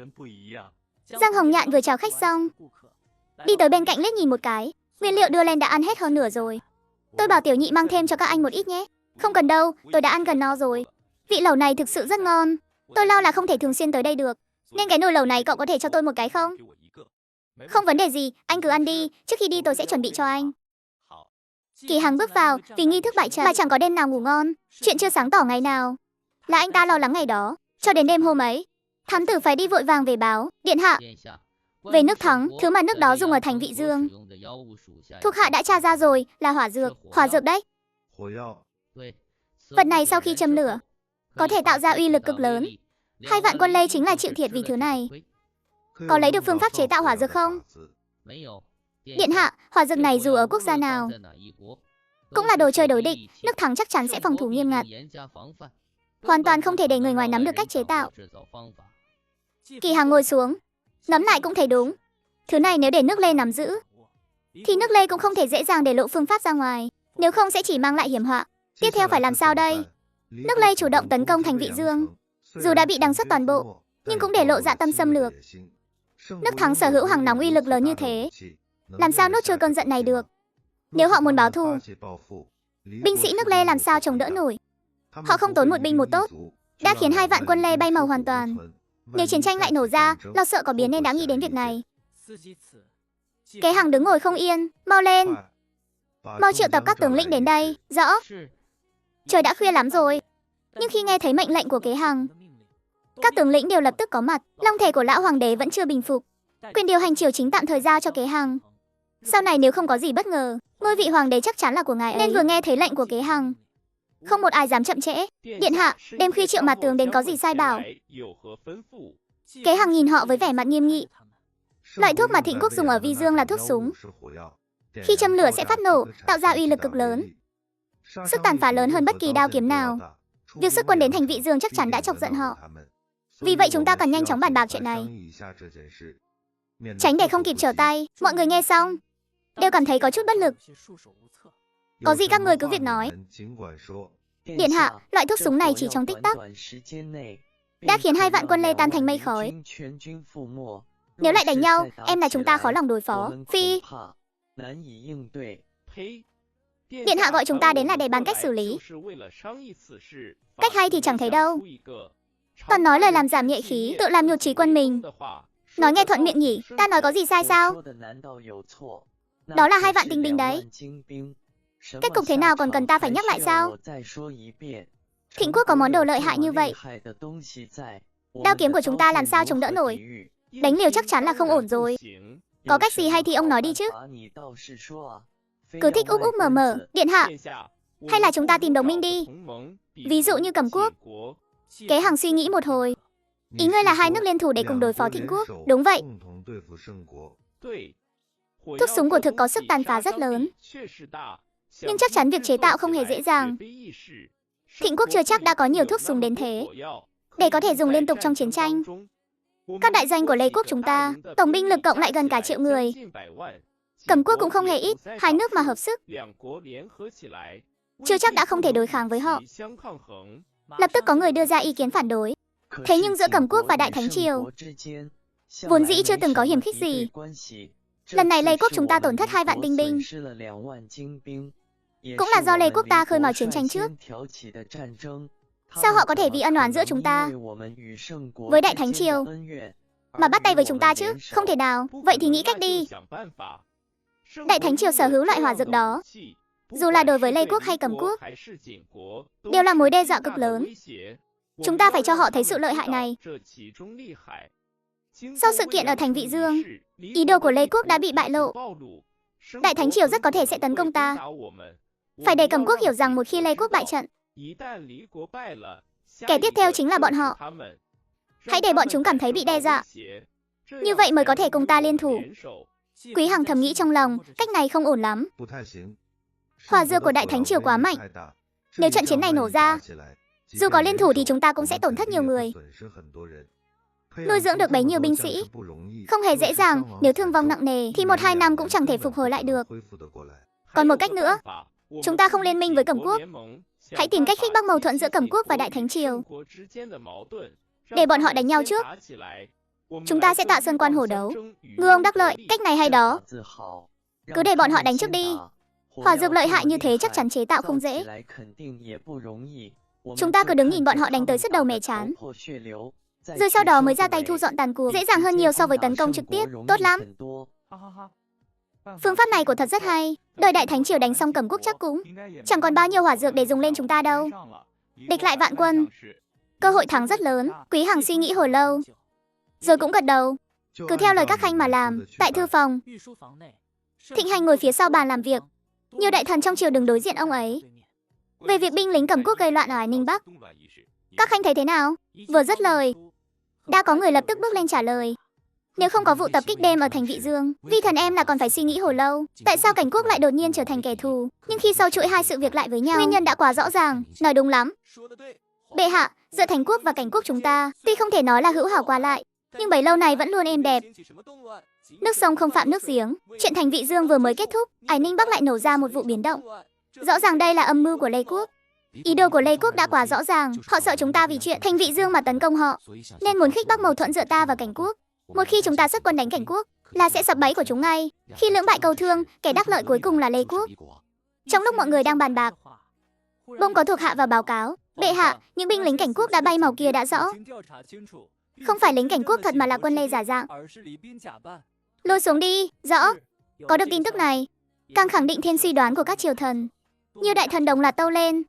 Giang Hồng Nhạn vừa chào khách xong, đi tới bên cạnh liếc nhìn một cái. Nguyên liệu đưa lên đã ăn hết hơn nửa rồi. Tôi bảo Tiểu Nhị mang thêm cho các anh một ít nhé. Không cần đâu, tôi đã ăn gần no rồi. Vị lẩu này thực sự rất ngon. Tôi lo là không thể thường xuyên tới đây được, nên cái nồi lẩu này cậu có thể cho tôi một cái không? Không vấn đề gì, anh cứ ăn đi. Trước khi đi tôi sẽ chuẩn bị cho anh. Kỳ Hằng bước vào, vì nghi thức bại trận mà chẳng có đêm nào ngủ ngon. Chuyện chưa sáng tỏ ngày nào là anh ta lo lắng ngày đó. Cho đến đêm hôm ấy, thám tử phải đi vội vàng về báo điện hạ về nước thắng, thứ mà nước đó dùng ở thành Vị Dương. Thuộc hạ đã tra ra rồi, là hỏa dược đấy. Vật này sau khi châm lửa có thể tạo ra uy lực cực lớn. 2 vạn quân Lê chính là chịu thiệt vì thứ này. Có lấy được phương pháp chế tạo hỏa dược không? Điện hạ, hỏa dược này dù ở quốc gia nào cũng là đồ chơi đối địch. Nước thắng chắc chắn sẽ phòng thủ nghiêm ngặt, hoàn toàn không thể để người ngoài nắm được cách chế tạo. Kỳ Hằng ngồi xuống, ngẫm lại cũng thấy đúng. Thứ này nếu để nước Lê nắm giữ thì nước Lê cũng không thể dễ dàng để lộ phương pháp ra ngoài. Nếu không sẽ chỉ mang lại hiểm họa. Tiếp theo phải làm sao đây? Nước Lê chủ động tấn công thành Vị Dương, dù đã bị đằng xuất toàn bộ, nhưng cũng để lộ dạ tâm xâm lược. Nước thắng sở hữu hàng nóng uy lực lớn như thế, làm sao nuốt trôi cơn giận này được? Nếu họ muốn báo thù, binh sĩ nước Lê làm sao chống đỡ nổi? Họ không tốn một binh một tốt, đã khiến 2 vạn quân Lê bay màu hoàn toàn. Nếu chiến tranh lại nổ ra, lo sợ có biến nên đã nghĩ đến việc này. Kế Hằng đứng ngồi không yên, mau lên, mau triệu tập các tướng lĩnh đến đây. Rõ. Trời đã khuya lắm rồi, nhưng khi nghe thấy mệnh lệnh của Kế Hằng, các tướng lĩnh đều lập tức có mặt. Long thể của lão hoàng đế vẫn chưa bình phục, quyền điều hành triều chính tạm thời giao cho Kế Hằng. Sau này nếu không có gì bất ngờ, ngôi vị hoàng đế chắc chắn là của ngài ấy. Nên vừa nghe thấy lệnh của Kế Hằng, không một ai dám chậm trễ. Điện hạ, đêm khuya triệu mặt tướng đến có gì sai bảo? Kế Hằng nhìn họ với vẻ mặt nghiêm nghị. Loại thuốc mà Thịnh Quốc dùng ở Vi Dương là thuốc súng. Khi châm lửa sẽ phát nổ, tạo ra uy lực cực lớn, sức tàn phá lớn hơn bất kỳ đao kiếm nào. Việc xuất quân đến thành Vị Dương chắc chắn đã chọc giận họ. Vì vậy chúng ta cần nhanh chóng bàn bạc chuyện này, tránh để không kịp trở tay. Mọi người nghe xong đều cảm thấy có chút bất lực. Có gì các người cứ việc nói. Điện hạ, loại thuốc súng này chỉ trong tích tắc đã khiến 2 vạn quân Lê tan thành mây khói. Nếu lại đánh nhau, em là chúng ta khó lòng đối phó. Phi, điện hạ gọi chúng ta đến là để bàn cách xử lý. Cách hay thì chẳng thấy đâu, toàn nói lời làm giảm nhẹ khí, tự làm nhụt chí quân mình. Nói nghe thuận miệng nhỉ, ta nói có gì sai sao? Đó là 2 vạn tinh binh đấy. Kết cục thế nào còn cần ta phải nhắc lại sao? Thịnh quốc có món đồ lợi hại như vậy. Đao kiếm của chúng ta làm sao chống đỡ nổi? Đánh liều chắc chắn là không ổn rồi. Có cách gì hay thì ông nói đi chứ. Cứ thích úp úp mở mở, điện hạ. Hay là chúng ta tìm đồng minh đi. Ví dụ như Cẩm quốc. Kế Hằng suy nghĩ một hồi. Ý ngươi là 2 nước liên thủ để cùng đối phó Thịnh quốc. Đúng vậy. Thuốc súng của thực có sức tàn phá rất lớn. Nhưng chắc chắn việc chế tạo không hề dễ dàng. Thịnh quốc chưa chắc đã có nhiều thuốc súng đến thế, để có thể dùng liên tục trong chiến tranh. Các đại doanh của Lê quốc chúng ta, tổng binh lực cộng lại gần cả 1 triệu người. Cẩm quốc cũng không hề ít, 2 nước mà hợp sức, chưa chắc đã không thể đối kháng với họ. Lập tức có người đưa ra ý kiến phản đối. Thế nhưng giữa Cẩm quốc và Đại Thánh Triều, vốn dĩ chưa từng có hiềm khích gì. Lần này Lê quốc chúng ta tổn thất 2 vạn tinh binh. Cũng là do Lê quốc ta khơi mào chiến tranh trước. Sao họ có thể vì ân oán giữa chúng ta với Đại Thánh Triều mà bắt tay với chúng ta chứ? Không thể nào. Vậy thì nghĩ cách đi. Đại Thánh Triều sở hữu loại hỏa dược đó, dù là đối với Lê quốc hay Cẩm quốc, đều là mối đe dọa cực lớn. Chúng ta phải cho họ thấy sự lợi hại này. Sau sự kiện ở thành Vị Dương, ý đồ của Lê quốc đã bị bại lộ. Đại Thánh Triều rất có thể sẽ tấn công ta. Phải để Cẩm quốc hiểu rằng một khi Lê quốc bại trận, kẻ tiếp theo chính là bọn họ. Hãy để bọn chúng cảm thấy bị đe dọa. Như vậy mới có thể cùng ta liên thủ. Quý Hằng thầm nghĩ trong lòng, cách này không ổn lắm. Hỏa dược của Đại Thánh Triều quá mạnh. Nếu trận chiến này nổ ra, dù có liên thủ thì chúng ta cũng sẽ tổn thất nhiều người. Nuôi dưỡng được bấy nhiêu binh sĩ không hề dễ dàng. Nếu thương vong nặng nề thì 1-2 năm cũng chẳng thể phục hồi lại được. Còn một cách nữa, chúng ta không liên minh với Cẩm quốc. Hãy tìm cách khích bác mâu thuẫn giữa Cẩm quốc và Đại Thánh Triều, để bọn họ đánh nhau trước. Chúng ta sẽ tạo sơn quan hổ đấu. Ngư ông đắc lợi, cách này hay đó. Cứ để bọn họ đánh trước đi. Hỏa dược lợi hại như thế chắc chắn chế tạo không dễ. Chúng ta cứ đứng nhìn bọn họ đánh tới sứt đầu mẻ chán, rồi sau đó mới ra tay thu dọn tàn cuộc. Dễ dàng hơn nhiều so với tấn công trực tiếp. Tốt lắm. Phương pháp này của thật rất hay. Đợi Đại Thánh Triều đánh xong Cẩm quốc chắc cũng chẳng còn bao nhiêu hỏa dược để dùng lên chúng ta đâu. Địch lại vạn quân, cơ hội thắng rất lớn. Quý Hằng suy nghĩ hồi lâu, rồi cũng gật đầu. Cứ theo lời các khanh mà làm. Tại thư phòng, Thịnh Hành ngồi phía sau bàn làm việc. Nhiều đại thần trong triều đứng đối diện ông ấy. Về việc binh lính Cẩm quốc gây loạn ở Ải Ninh Bắc, các khanh thấy thế nào? Vừa dứt lời, đã có người lập tức bước lên trả lời. Nếu không có vụ tập kích đêm ở thành Vị Dương, Vi thần em là còn phải suy nghĩ hồi lâu. Tại sao Cảnh quốc lại đột nhiên trở thành kẻ thù? Nhưng khi sau chuỗi 2 sự việc lại với nhau, nguyên nhân đã quá rõ ràng. Nói đúng lắm. Bệ hạ, giữa Thành quốc và Cảnh quốc chúng ta, tuy không thể nói là hữu hảo qua lại, nhưng bấy lâu nay vẫn luôn êm đẹp. Nước sông không phạm nước giếng. Chuyện thành Vị Dương vừa mới kết thúc, Ải Ninh Bắc lại nổ ra một vụ biến động. Rõ ràng đây là âm mưu của Lê quốc. Ý đồ của Lê quốc đã quá rõ ràng. Họ sợ chúng ta vì chuyện thành Vị Dương mà tấn công họ, nên muốn khích bác mâu thuẫn giữa ta và Cảnh quốc. Một khi chúng ta xuất quân đánh Cảnh quốc, là sẽ sập bẫy của chúng ngay. Khi lưỡng bại cầu thương, kẻ đắc lợi cuối cùng là Lê quốc. Trong lúc mọi người đang bàn bạc, bỗng có thuộc hạ vào báo cáo. Bệ hạ, những binh lính Cảnh quốc đã bay màu kia đã rõ. Không phải lính Cảnh quốc thật mà là quân Lê giả dạng. Lôi xuống đi. Rõ. Có được tin tức này, càng khẳng định thêm suy đoán của các triều thần. Nhiều đại thần đồng loạt tâu lên.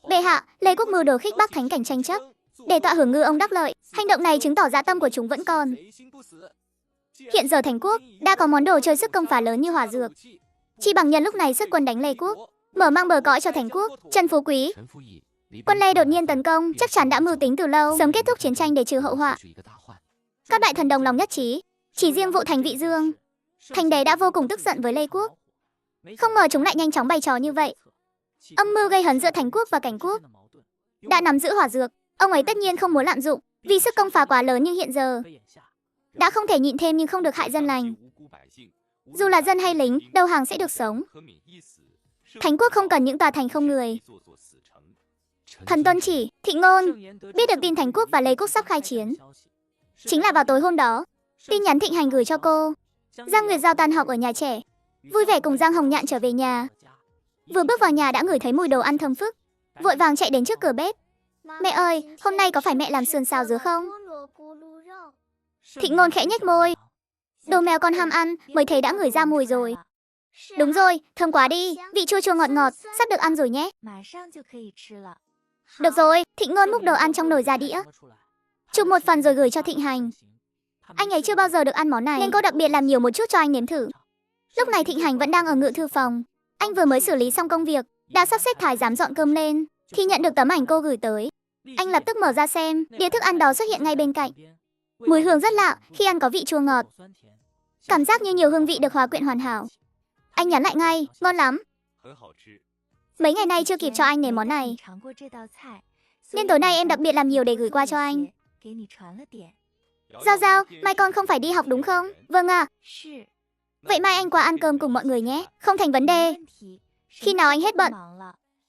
Bệ hạ, Lê quốc mưu đồ khích bác thánh cảnh tranh chấp, để tọa hưởng ngư ông đắc lợi. Hành động này chứng tỏ dạ tâm của chúng vẫn còn. Hiện giờ Thành quốc đã có món đồ chơi sức công phá lớn như hỏa dược. Chỉ bằng nhân lúc này xuất quân đánh Lê quốc, mở mang bờ cõi cho Thành quốc. Trần Phú Quý, quân Lê đột nhiên tấn công, chắc chắn đã mưu tính từ lâu, sớm kết thúc chiến tranh để trừ hậu họa. Các đại thần đồng lòng nhất trí. Chỉ riêng vụ thành Vị Dương, Thành đế đã vô cùng tức giận với Lê quốc. Không ngờ chúng lại nhanh chóng bày trò như vậy. Âm mưu gây hấn giữa Thành quốc và Cảnh quốc. Đã nắm giữ hỏa dược, ông ấy tất nhiên không muốn lạm dụng, vì sức công phá quá lớn. Nhưng hiện giờ đã không thể nhịn thêm, nhưng không được hại dân lành. Dù là dân hay lính, đầu hàng sẽ được sống. Thành quốc không cần những tòa thành không người. Thần tuân chỉ. Thị Ngôn biết được tin Thành quốc và Lê quốc sắp khai chiến. Chính là vào tối hôm đó, tin nhắn Thịnh Hành gửi cho cô. Giang Nguyệt Giao tan học ở nhà trẻ, vui vẻ cùng Giang Hồng Nhạn trở về nhà. Vừa bước vào nhà đã ngửi thấy mùi đồ ăn thơm phức, vội vàng chạy đến trước cửa bếp. Mẹ ơi, hôm nay có phải mẹ làm sườn xào dứa không? Thịnh Ngôn khẽ nhếch môi. Đồ mèo con ham ăn, mới thấy đã ngửi ra mùi rồi. Đúng rồi, thơm quá đi, vị chua chua ngọt ngọt, sắp được ăn rồi nhé. Được rồi, Thịnh Ngôn múc đồ ăn trong nồi ra đĩa. Chụp một phần rồi gửi cho Thịnh Hành. Anh ấy chưa bao giờ được ăn món này nên cô đặc biệt làm nhiều một chút cho anh nếm thử. Lúc này Thịnh Hành vẫn đang ở ngự thư phòng. Anh vừa mới xử lý xong công việc, đã sắp xếp thái giám dọn cơm lên. Khi nhận được tấm ảnh cô gửi tới, anh lập tức mở ra xem, đĩa thức ăn đó xuất hiện ngay bên cạnh. Mùi hương rất lạ, khi ăn có vị chua ngọt. Cảm giác như nhiều hương vị được hòa quyện hoàn hảo. Anh nhắn lại ngay, ngon lắm. Mấy ngày nay chưa kịp cho anh nếm món này, nên tối nay em đặc biệt làm nhiều để gửi qua cho anh. Giao Giao, mai con không phải đi học đúng không? Vâng ạ. Vậy mai anh qua ăn cơm cùng mọi người nhé. Không thành vấn đề. Khi nào anh hết bận,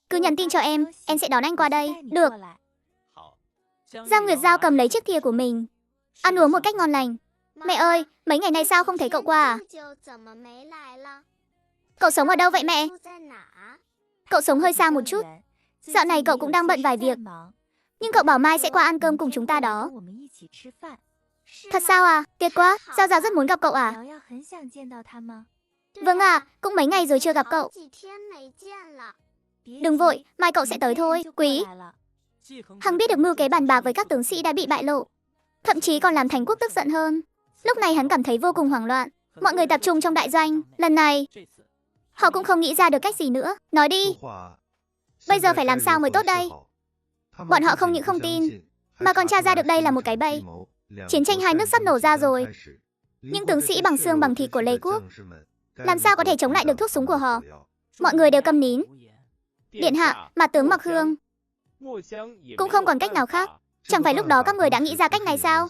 cứ nhắn tin cho em sẽ đón anh qua đây. Được. Giang Nguyệt Giao cầm lấy chiếc thìa của mình, ăn uống một cách ngon lành. Mẹ ơi, mấy ngày nay sao không thấy cậu qua à? Cậu sống ở đâu vậy mẹ? Cậu sống hơi xa một chút. Dạo này cậu cũng đang bận vài việc. Nhưng cậu bảo mai sẽ qua ăn cơm cùng chúng ta đó. Thật sao à? Tuyệt quá, Giao Giao rất muốn gặp cậu à? Vâng ạ, cũng mấy ngày rồi chưa gặp cậu. Đừng vội, mai cậu sẽ tới thôi, Quý. Hằng biết được mưu kế bàn bạc với các tướng sĩ đã bị bại lộ, thậm chí còn làm Thành Quốc tức giận hơn. Lúc này hắn cảm thấy vô cùng hoảng loạn. Mọi người tập trung trong đại doanh. Lần này, họ cũng không nghĩ ra được cách gì nữa. Nói đi. Bây giờ phải làm sao mới tốt đây? Bọn họ không những không tin, mà còn tra ra được đây là một cái bẫy. Chiến tranh hai nước sắp nổ ra rồi. Những tướng sĩ bằng xương bằng thịt của Lê Quốc làm sao có thể chống lại được thuốc súng của họ? Mọi người đều câm nín. Điện hạ, mặt tướng Mặc Hương cũng không còn cách nào khác. Chẳng phải lúc đó các người đã nghĩ ra cách này sao?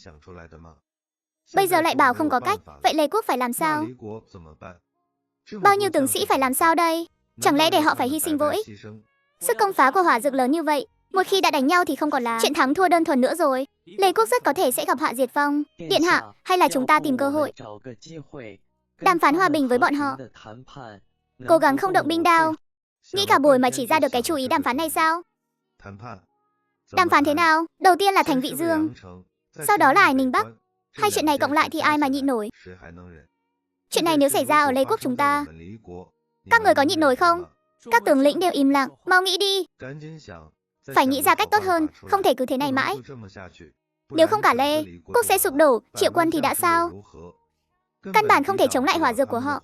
Bây giờ lại bảo không có cách. Vậy Lê Quốc phải làm sao? Bao nhiêu tướng sĩ phải làm sao đây? Chẳng lẽ để họ phải hy sinh vô ích? Sức công phá của hỏa dược lớn như vậy, một khi đã đánh nhau thì không còn là chuyện thắng thua đơn thuần nữa rồi. Lê Quốc rất có thể sẽ gặp họa diệt vong. Điện hạ, hay là chúng ta tìm cơ hội đàm phán hòa bình với bọn họ, cố gắng không động binh đao. Nghĩ cả buổi mà chỉ ra được cái chủ ý đàm phán này sao? Đàm phán thế nào? Đầu tiên là thành Vị Dương, sau đó là Ải Ninh Bắc. Hai chuyện này cộng lại thì ai mà nhịn nổi? Chuyện này nếu xảy ra ở Lê Quốc chúng ta, các người có nhịn nổi không? Các tướng lĩnh đều im lặng. Mau nghĩ đi. Phải nghĩ ra cách tốt hơn, không thể cứ thế này mãi. Nếu không cả Lê Quốc sẽ sụp đổ, Triệu Quân thì đã sao? Căn bản không thể chống lại hỏa dược của họ.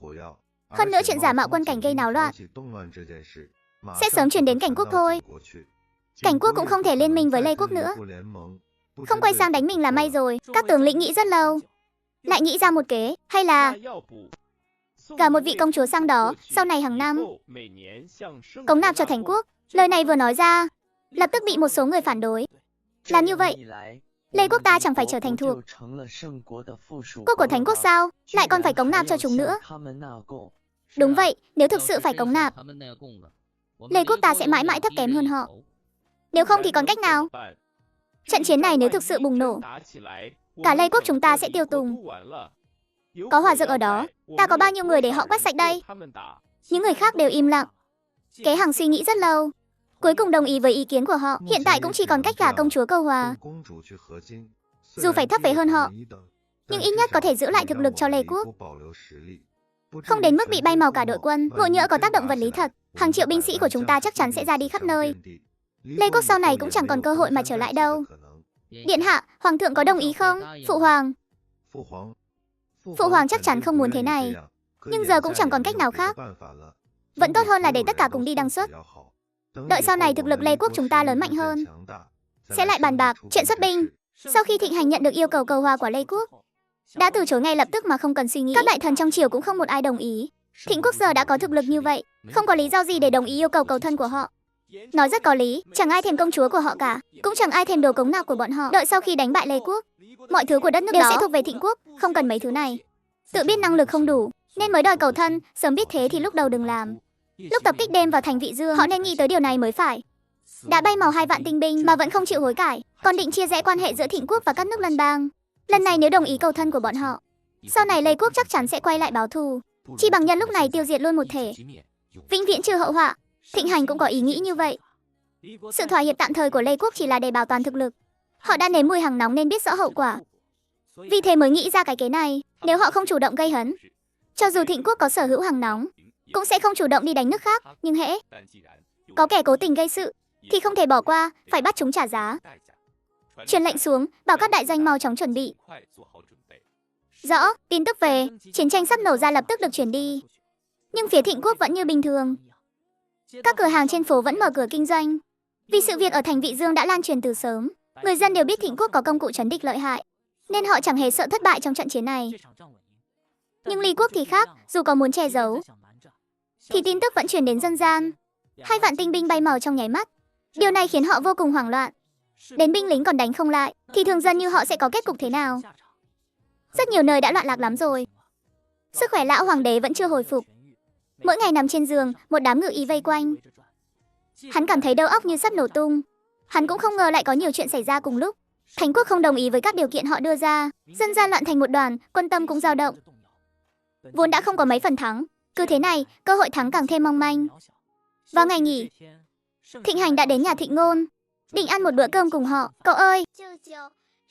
Hơn nữa chuyện giả mạo quân cảnh gây náo loạn sẽ sớm chuyển đến Cảnh Quốc thôi. Cảnh Quốc cũng không thể liên minh với Lê Quốc nữa. Không quay sang đánh mình là may rồi. Các tướng lĩnh nghĩ rất lâu, lại nghĩ ra một kế. Hay là cả một vị công chúa sang đó, sau này hàng năm cống nạp cho Thành Quốc. Lời này vừa nói ra, lập tức bị một số người phản đối. Làm như vậy, Lê Quốc ta chẳng phải trở thành thuộc quốc của Thành Quốc sao? Lại còn phải cống nạp cho chúng nữa. Đúng vậy, nếu thực sự phải cống nạp, Lê Quốc ta sẽ mãi mãi thấp kém hơn họ. Nếu không thì còn cách nào? Trận chiến này nếu thực sự bùng nổ, cả Lê Quốc chúng ta sẽ tiêu tùng. Có hỏa dược ở đó, ta có bao nhiêu người để họ quét sạch đây? Những người khác đều im lặng. Kế Hằng suy nghĩ rất lâu, cuối cùng đồng ý với ý kiến của họ. Hiện tại cũng chỉ còn cách gả công chúa Câu Hòa. Dù phải thấp về hơn họ, nhưng ít nhất có thể giữ lại thực lực cho Lê Quốc, không đến mức bị bay màu cả đội quân. Ngộ nhỡ có tác động vật lý thật, hàng triệu binh sĩ của chúng ta chắc chắn sẽ ra đi khắp nơi. Lê Quốc sau này cũng chẳng còn cơ hội mà trở lại đâu. Điện hạ, Hoàng thượng có đồng ý không? Phụ Hoàng chắc chắn không muốn thế này, nhưng giờ cũng chẳng còn cách nào khác. Vẫn tốt hơn là để tất cả cùng đi đăng xuất. Đợi sau này thực lực Lê Quốc chúng ta lớn mạnh hơn, sẽ lại bàn bạc chuyện xuất binh. Sau khi Thịnh Hành nhận được yêu cầu cầu hòa của Lê Quốc, đã từ chối ngay lập tức mà không cần suy nghĩ. Các đại thần trong triều cũng không một ai đồng ý. Thịnh Quốc giờ đã có thực lực như vậy, không có lý do gì để đồng ý yêu cầu cầu thân của họ. Nói rất có lý, chẳng ai thèm công chúa của họ cả, cũng chẳng ai thèm đồ cống nạp của bọn họ. Đợi sau khi đánh bại Lê Quốc, mọi thứ của đất nước đều sẽ thuộc về Thịnh Quốc, không cần mấy thứ này. Tự biết năng lực không đủ, nên mới đòi cầu thân, sớm biết thế thì lúc đầu đừng làm. Lúc tập kích đêm vào thành Vị Dương, họ nên nghĩ tới điều này mới phải. Đã bay màu 2 vạn tinh binh mà vẫn không chịu hối cải, còn định chia rẽ quan hệ giữa Thịnh Quốc và các nước lân bang. Lần này nếu đồng ý cầu thân của bọn họ, sau này Lê Quốc chắc chắn sẽ quay lại báo thù. Chi bằng nhân lúc này tiêu diệt luôn một thể, vĩnh viễn trừ hậu họa. Thịnh Hành cũng có ý nghĩ như vậy. Sự thỏa hiệp tạm thời của Lê Quốc chỉ là để bảo toàn thực lực. Họ đã nếm mùi hàng nóng nên biết rõ hậu quả, vì thế mới nghĩ ra cái kế này. Nếu họ không chủ động gây hấn, cho dù Thịnh Quốc có sở hữu hàng nóng, cũng sẽ không chủ động đi đánh nước khác, nhưng hễ có kẻ cố tình gây sự thì không thể bỏ qua, phải bắt chúng trả giá. Truyền lệnh xuống, bảo các đại doanh mau chóng chuẩn bị. Rõ, tin tức về chiến tranh sắp nổ ra lập tức được truyền đi. Nhưng phía Thịnh Quốc vẫn như bình thường. Các cửa hàng trên phố vẫn mở cửa kinh doanh. Vì sự việc ở thành Vị Dương đã lan truyền từ sớm, người dân đều biết Thịnh Quốc có công cụ trấn địch lợi hại, nên họ chẳng hề sợ thất bại trong trận chiến này. Nhưng Ly Quốc thì khác, dù có muốn che giấu, thì tin tức vẫn truyền đến dân gian. 2 vạn tinh binh bay màu trong nháy mắt. Điều này khiến họ vô cùng hoảng loạn. Đến binh lính còn đánh không lại, thì thường dân như họ sẽ có kết cục thế nào? Rất nhiều nơi đã loạn lạc lắm rồi. Sức khỏe lão hoàng đế vẫn chưa hồi phục. Mỗi ngày nằm trên giường, một đám ngự y vây quanh. Hắn cảm thấy đầu óc như sắp nổ tung. Hắn cũng không ngờ lại có nhiều chuyện xảy ra cùng lúc. Thành Quốc không đồng ý với các điều kiện họ đưa ra. Dân gian loạn thành một đoàn, quân tâm cũng dao động. Vốn đã không có mấy phần thắng. Cứ thế này, cơ hội thắng càng thêm mong manh. Vào ngày nghỉ, Thịnh Hành đã đến nhà Thịnh Ngôn, định ăn một bữa cơm cùng họ. Cậu ơi,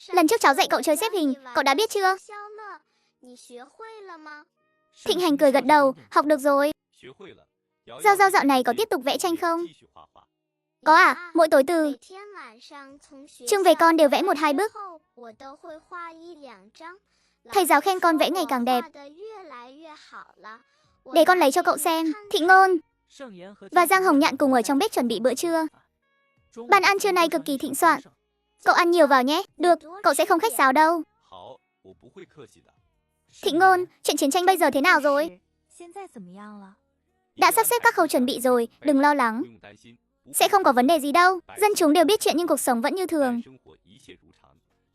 lần trước cháu dạy cậu chơi xếp hình, cậu đã biết chưa? Thịnh Hành cười gật đầu, học được rồi. Giao Giao dạo này có tiếp tục vẽ tranh không? Có à, mỗi tối từ trưa về con đều vẽ 1-2 bức. Thầy giáo khen con vẽ ngày càng đẹp. Để con lấy cho cậu xem. Thịnh Ngôn và Giang Hồng Nhạn cùng ở trong bếp chuẩn bị bữa trưa. Bàn ăn trưa nay cực kỳ thịnh soạn. Cậu ăn nhiều vào nhé. Được, cậu sẽ không khách sáo đâu. Thịnh Ngôn, chuyện chiến tranh bây giờ thế nào rồi? Đã sắp xếp các khâu chuẩn bị rồi, đừng lo lắng. Sẽ không có vấn đề gì đâu. Dân chúng đều biết chuyện nhưng cuộc sống vẫn như thường.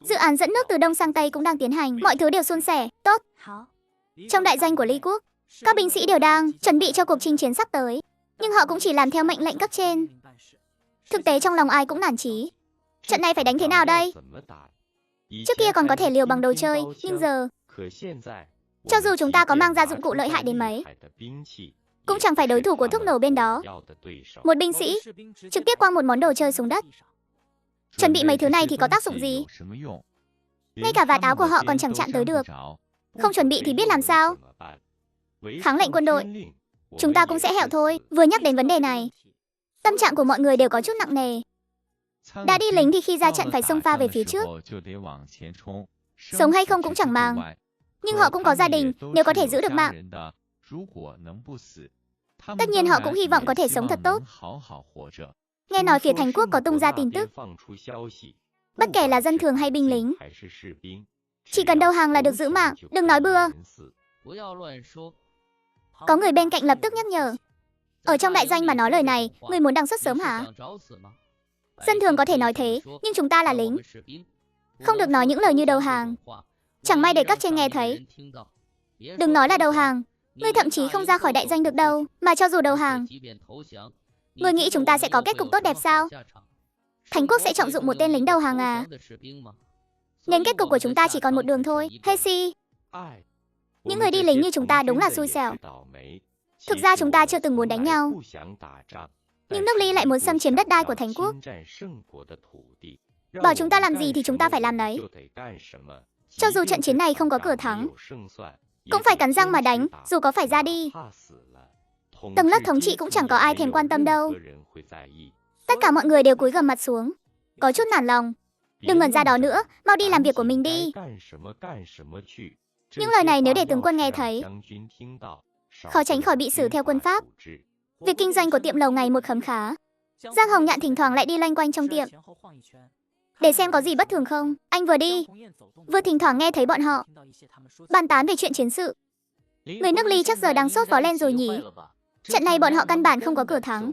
Dự án dẫn nước từ Đông sang Tây cũng đang tiến hành. Mọi thứ đều suôn sẻ, tốt. Trong đại doanh của Ly Quốc, các binh sĩ đều đang chuẩn bị cho cuộc chinh chiến sắp tới. Nhưng họ cũng chỉ làm theo mệnh lệnh cấp trên. Thực tế trong lòng ai cũng nản chí. Trận này phải đánh thế nào đây? Trước kia còn có thể liều bằng đồ chơi, nhưng giờ, cho dù chúng ta có mang ra dụng cụ lợi hại đến mấy, cũng chẳng phải đối thủ của thuốc nổ bên đó. Một binh sĩ trực tiếp quăng một món đồ chơi xuống đất. Chuẩn bị mấy thứ này thì có tác dụng gì? Ngay cả vạt áo của họ còn chẳng chạm tới được. Không chuẩn bị thì biết làm sao? Kháng lệnh quân đội, chúng ta cũng sẽ hẹo thôi. Vừa nhắc đến vấn đề này, tâm trạng của mọi người đều có chút nặng nề. Đã đi lính thì khi ra trận phải xông pha về phía trước. Sống hay không cũng chẳng màng. Nhưng họ cũng có gia đình, nếu có thể giữ được mạng, tất nhiên họ cũng hy vọng có thể sống thật tốt. Nghe nói phía Thành Quốc có tung ra tin tức, bất kể là dân thường hay binh lính, chỉ cần đầu hàng là được giữ mạng, đừng nói bừa. Có người bên cạnh lập tức nhắc nhở. Ở trong đại doanh mà nói lời này, người muốn đăng xuất sớm hả? Dân thường có thể nói thế, nhưng chúng ta là lính, không được nói những lời như đầu hàng. Chẳng may để cấp trên nghe thấy. Đừng nói là đầu hàng, ngươi thậm chí không ra khỏi đại doanh được đâu. Mà cho dù đầu hàng, ngươi nghĩ chúng ta sẽ có kết cục tốt đẹp sao? Thành Quốc sẽ trọng dụng một tên lính đầu hàng à? Nên kết cục của chúng ta chỉ còn một đường thôi. Hay si? Những người đi lính như chúng ta đúng là xui xẻo. Thực ra chúng ta chưa từng muốn đánh nhau, nhưng nước Ly lại muốn xâm chiếm đất đai của Thành Quốc. Bảo chúng ta làm gì thì chúng ta phải làm đấy. Cho dù trận chiến này không có cửa thắng, cũng phải cắn răng mà đánh, dù có phải ra đi. Tầng lớp thống trị cũng chẳng có ai thèm quan tâm đâu. Tất cả mọi người đều cúi gằm mặt xuống, có chút nản lòng. Đừng ngẩn ra đó nữa, mau đi làm việc của mình đi. Những lời này nếu để tướng quân nghe thấy, khó tránh khỏi bị xử theo quân pháp. Việc kinh doanh của tiệm lầu ngày một khấm khá. Giang Hồng Nhạn thỉnh thoảng lại đi loanh quanh trong tiệm, để xem có gì bất thường không. Anh vừa đi, vừa thỉnh thoảng nghe thấy bọn họ bàn tán về chuyện chiến sự. Người nước Ly chắc giờ đang sốt vó lên rồi nhỉ. Trận này bọn họ căn bản không có cửa thắng.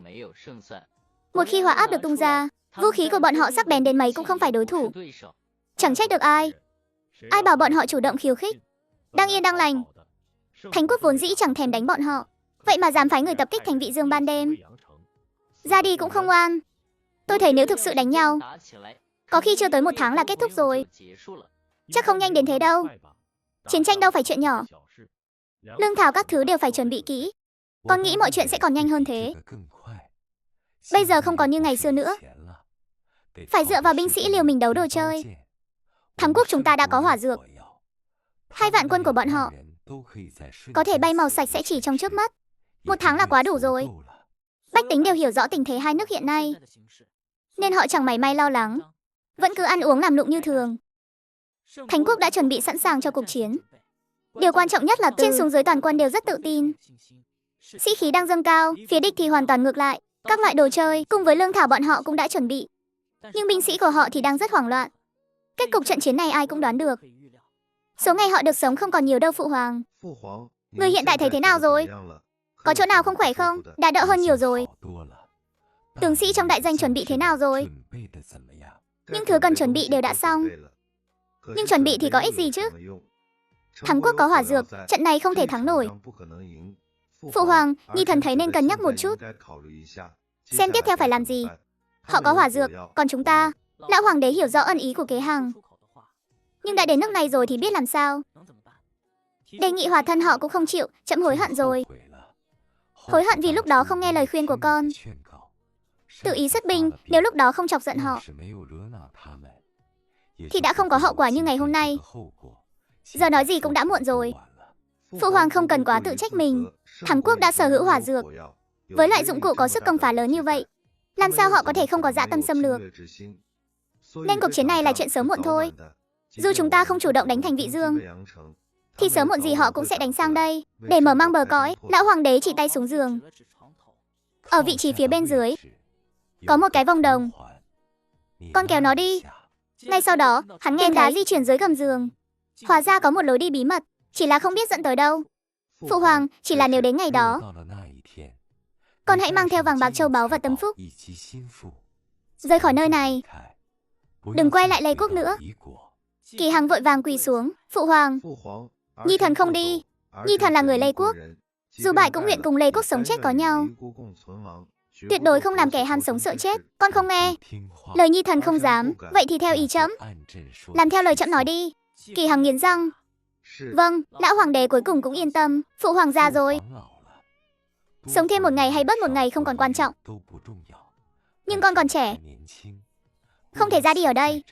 Một khi hỏa áp được tung ra, vũ khí của bọn họ sắc bén đến mấy cũng không phải đối thủ. Chẳng trách được ai. Ai bảo bọn họ chủ động khiêu khích. Đang yên đang lành, Thành Quốc vốn dĩ chẳng thèm đánh bọn họ, vậy mà dám phái người tập kích thành Vị Dương ban đêm. Ra đi cũng không oan. Tôi thấy nếu thực sự đánh nhau, có khi chưa tới 1 tháng là kết thúc rồi. Chắc không nhanh đến thế đâu. Chiến tranh đâu phải chuyện nhỏ. Lương thảo các thứ đều phải chuẩn bị kỹ. Con nghĩ mọi chuyện sẽ còn nhanh hơn thế. Bây giờ không còn như ngày xưa nữa. Phải dựa vào binh sĩ liều mình đấu đồ chơi. Thắng Quốc chúng ta đã có hỏa dược. 2 vạn quân của bọn họ có thể bay màu sạch sẽ chỉ trong chớp mắt. 1 tháng là quá đủ rồi. Bách tính đều hiểu rõ tình thế hai nước hiện nay, nên họ chẳng mảy may lo lắng, vẫn cứ ăn uống làm lụng như thường. Thánh quốc đã chuẩn bị sẵn sàng cho cuộc chiến. Điều quan trọng nhất là trên xuống dưới toàn quân đều rất tự tin. Sĩ khí đang dâng cao, phía địch thì hoàn toàn ngược lại. Các loại đồ chơi cùng với lương thảo bọn họ cũng đã chuẩn bị. Nhưng binh sĩ của họ thì đang rất hoảng loạn. Kết cục trận chiến này ai cũng đoán được. Số ngày họ được sống không còn nhiều đâu phụ hoàng. Người hiện tại thấy thế nào rồi? Có chỗ nào không khỏe không? Đã đỡ hơn nhiều rồi. Tướng sĩ trong đại doanh chuẩn bị thế nào rồi? Những thứ cần chuẩn bị đều đã xong. Nhưng chuẩn bị thì có ích gì chứ? Thắng quốc có hỏa dược, trận này không thể thắng nổi. Phụ hoàng, nhi thần thấy nên cân nhắc một chút. Xem tiếp theo phải làm gì. Họ có hỏa dược, còn chúng ta, lão hoàng đế hiểu rõ ân ý của Kế Hằng. Nhưng đã đến nước này rồi thì biết làm sao. Đề nghị hòa thân họ cũng không chịu, chậm hối hận rồi. Hối hận vì lúc đó không nghe lời khuyên của con. Tự ý xuất binh, nếu lúc đó không chọc giận họ thì đã không có hậu quả như ngày hôm nay. Giờ nói gì cũng đã muộn rồi. Phụ hoàng không cần quá tự trách mình. Thắng quốc đã sở hữu hỏa dược. Với loại dụng cụ có sức công phá lớn như vậy, làm sao họ có thể không có dã tâm xâm lược. Nên cuộc chiến này là chuyện sớm muộn thôi. Dù chúng ta không chủ động đánh thành Vị Dương, thì sớm muộn gì họ cũng sẽ đánh sang đây. Để mở mang bờ cõi, lão hoàng đế chỉ tay xuống giường. Ở vị trí phía bên dưới có một cái vòng đồng. Con kéo nó đi. Ngay sau đó, hắn nghe đá di chuyển dưới gầm giường. Hóa ra có một lối đi bí mật, chỉ là không biết dẫn tới đâu. Phụ hoàng, chỉ là nếu đến ngày đó, con hãy mang theo vàng bạc châu báu và tâm phúc, rời khỏi nơi này, đừng quay lại Lê Quốc nữa. Kỳ Hằng vội vàng quỳ xuống. Phụ hoàng, nhi thần không đi. Nhi thần là người Lê Quốc, dù bại cũng nguyện cùng Lê Quốc sống chết có nhau. Tuyệt đối không làm kẻ ham sống sợ chết. Con không nghe. Lời nhi thần không dám. Vậy thì theo ý trẫm. Làm theo lời trẫm nói đi. Kỳ Hằng nghiến răng. Vâng, lão hoàng đế cuối cùng cũng yên tâm. Phụ hoàng già rồi, sống thêm một ngày hay bớt một ngày không còn quan trọng. Nhưng con còn trẻ, không thể ra đi ở đây.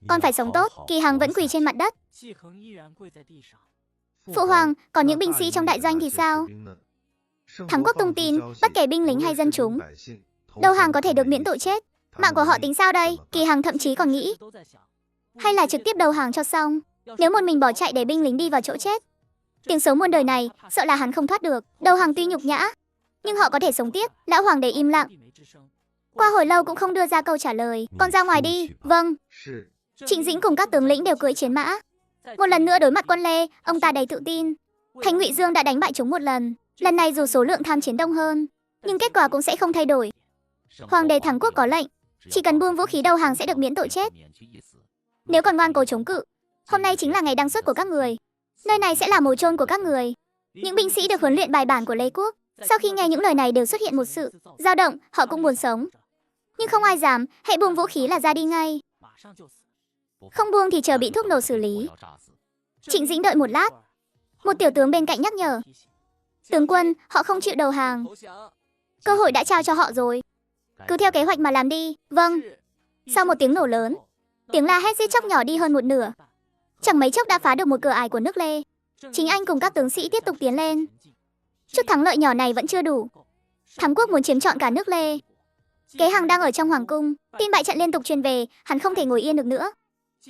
Con phải sống tốt. Kỳ Hằng vẫn quỳ trên mặt đất. Phụ hoàng, còn những binh sĩ trong đại doanh thì sao? Thắng quốc tung tin, bất kể binh lính hay dân chúng, đầu hàng có thể được miễn tội chết. Mạng của họ tính sao đây? Kỳ Hằng thậm chí còn nghĩ, hay là trực tiếp đầu hàng cho xong. Nếu một mình bỏ chạy để binh lính đi vào chỗ chết, tiếng xấu muôn đời này, sợ là hắn không thoát được. Đầu hàng tuy nhục nhã, nhưng họ có thể sống tiếp. Lão hoàng đế im lặng. Qua hồi lâu cũng không đưa ra câu trả lời. Con ra ngoài đi. Vâng. Trịnh Dĩnh cùng các tướng lĩnh đều cưỡi chiến mã. Một lần nữa đối mặt quân Lê, ông ta đầy tự tin. Thành Ngụy Dương đã đánh bại chúng một lần. Lần này dù số lượng tham chiến đông hơn, nhưng kết quả cũng sẽ không thay đổi. Hoàng đế Thắng quốc có lệnh, chỉ cần buông vũ khí đầu hàng sẽ được miễn tội chết. Nếu còn ngoan cố chống cự, hôm nay chính là ngày đăng xuất của các người. Nơi này sẽ là mồ chôn của các người. Những binh sĩ được huấn luyện bài bản của Lê Quốc, sau khi nghe những lời này đều xuất hiện một sự dao động. Họ cũng muốn sống, nhưng không ai dám. Hãy buông vũ khí là ra đi ngay. Không buông thì chờ bị thuốc nổ xử lý. Trịnh Dĩnh đợi một lát. Một tiểu tướng bên cạnh nhắc nhở. Tướng quân, họ không chịu đầu hàng. Cơ hội đã trao cho họ rồi. Cứ theo kế hoạch mà làm đi. Vâng. Sau một tiếng nổ lớn, tiếng la hét giết chóc nhỏ đi hơn một nửa. Chẳng mấy chốc đã phá được một cửa ải của nước Lê. Chính anh cùng các tướng sĩ tiếp tục tiến lên. Chút thắng lợi nhỏ này vẫn chưa đủ. Thắng quốc muốn chiếm trọn cả nước Lê. Kế Hằng đang ở trong hoàng cung, tin bại trận liên tục truyền về, hắn không thể ngồi yên được nữa.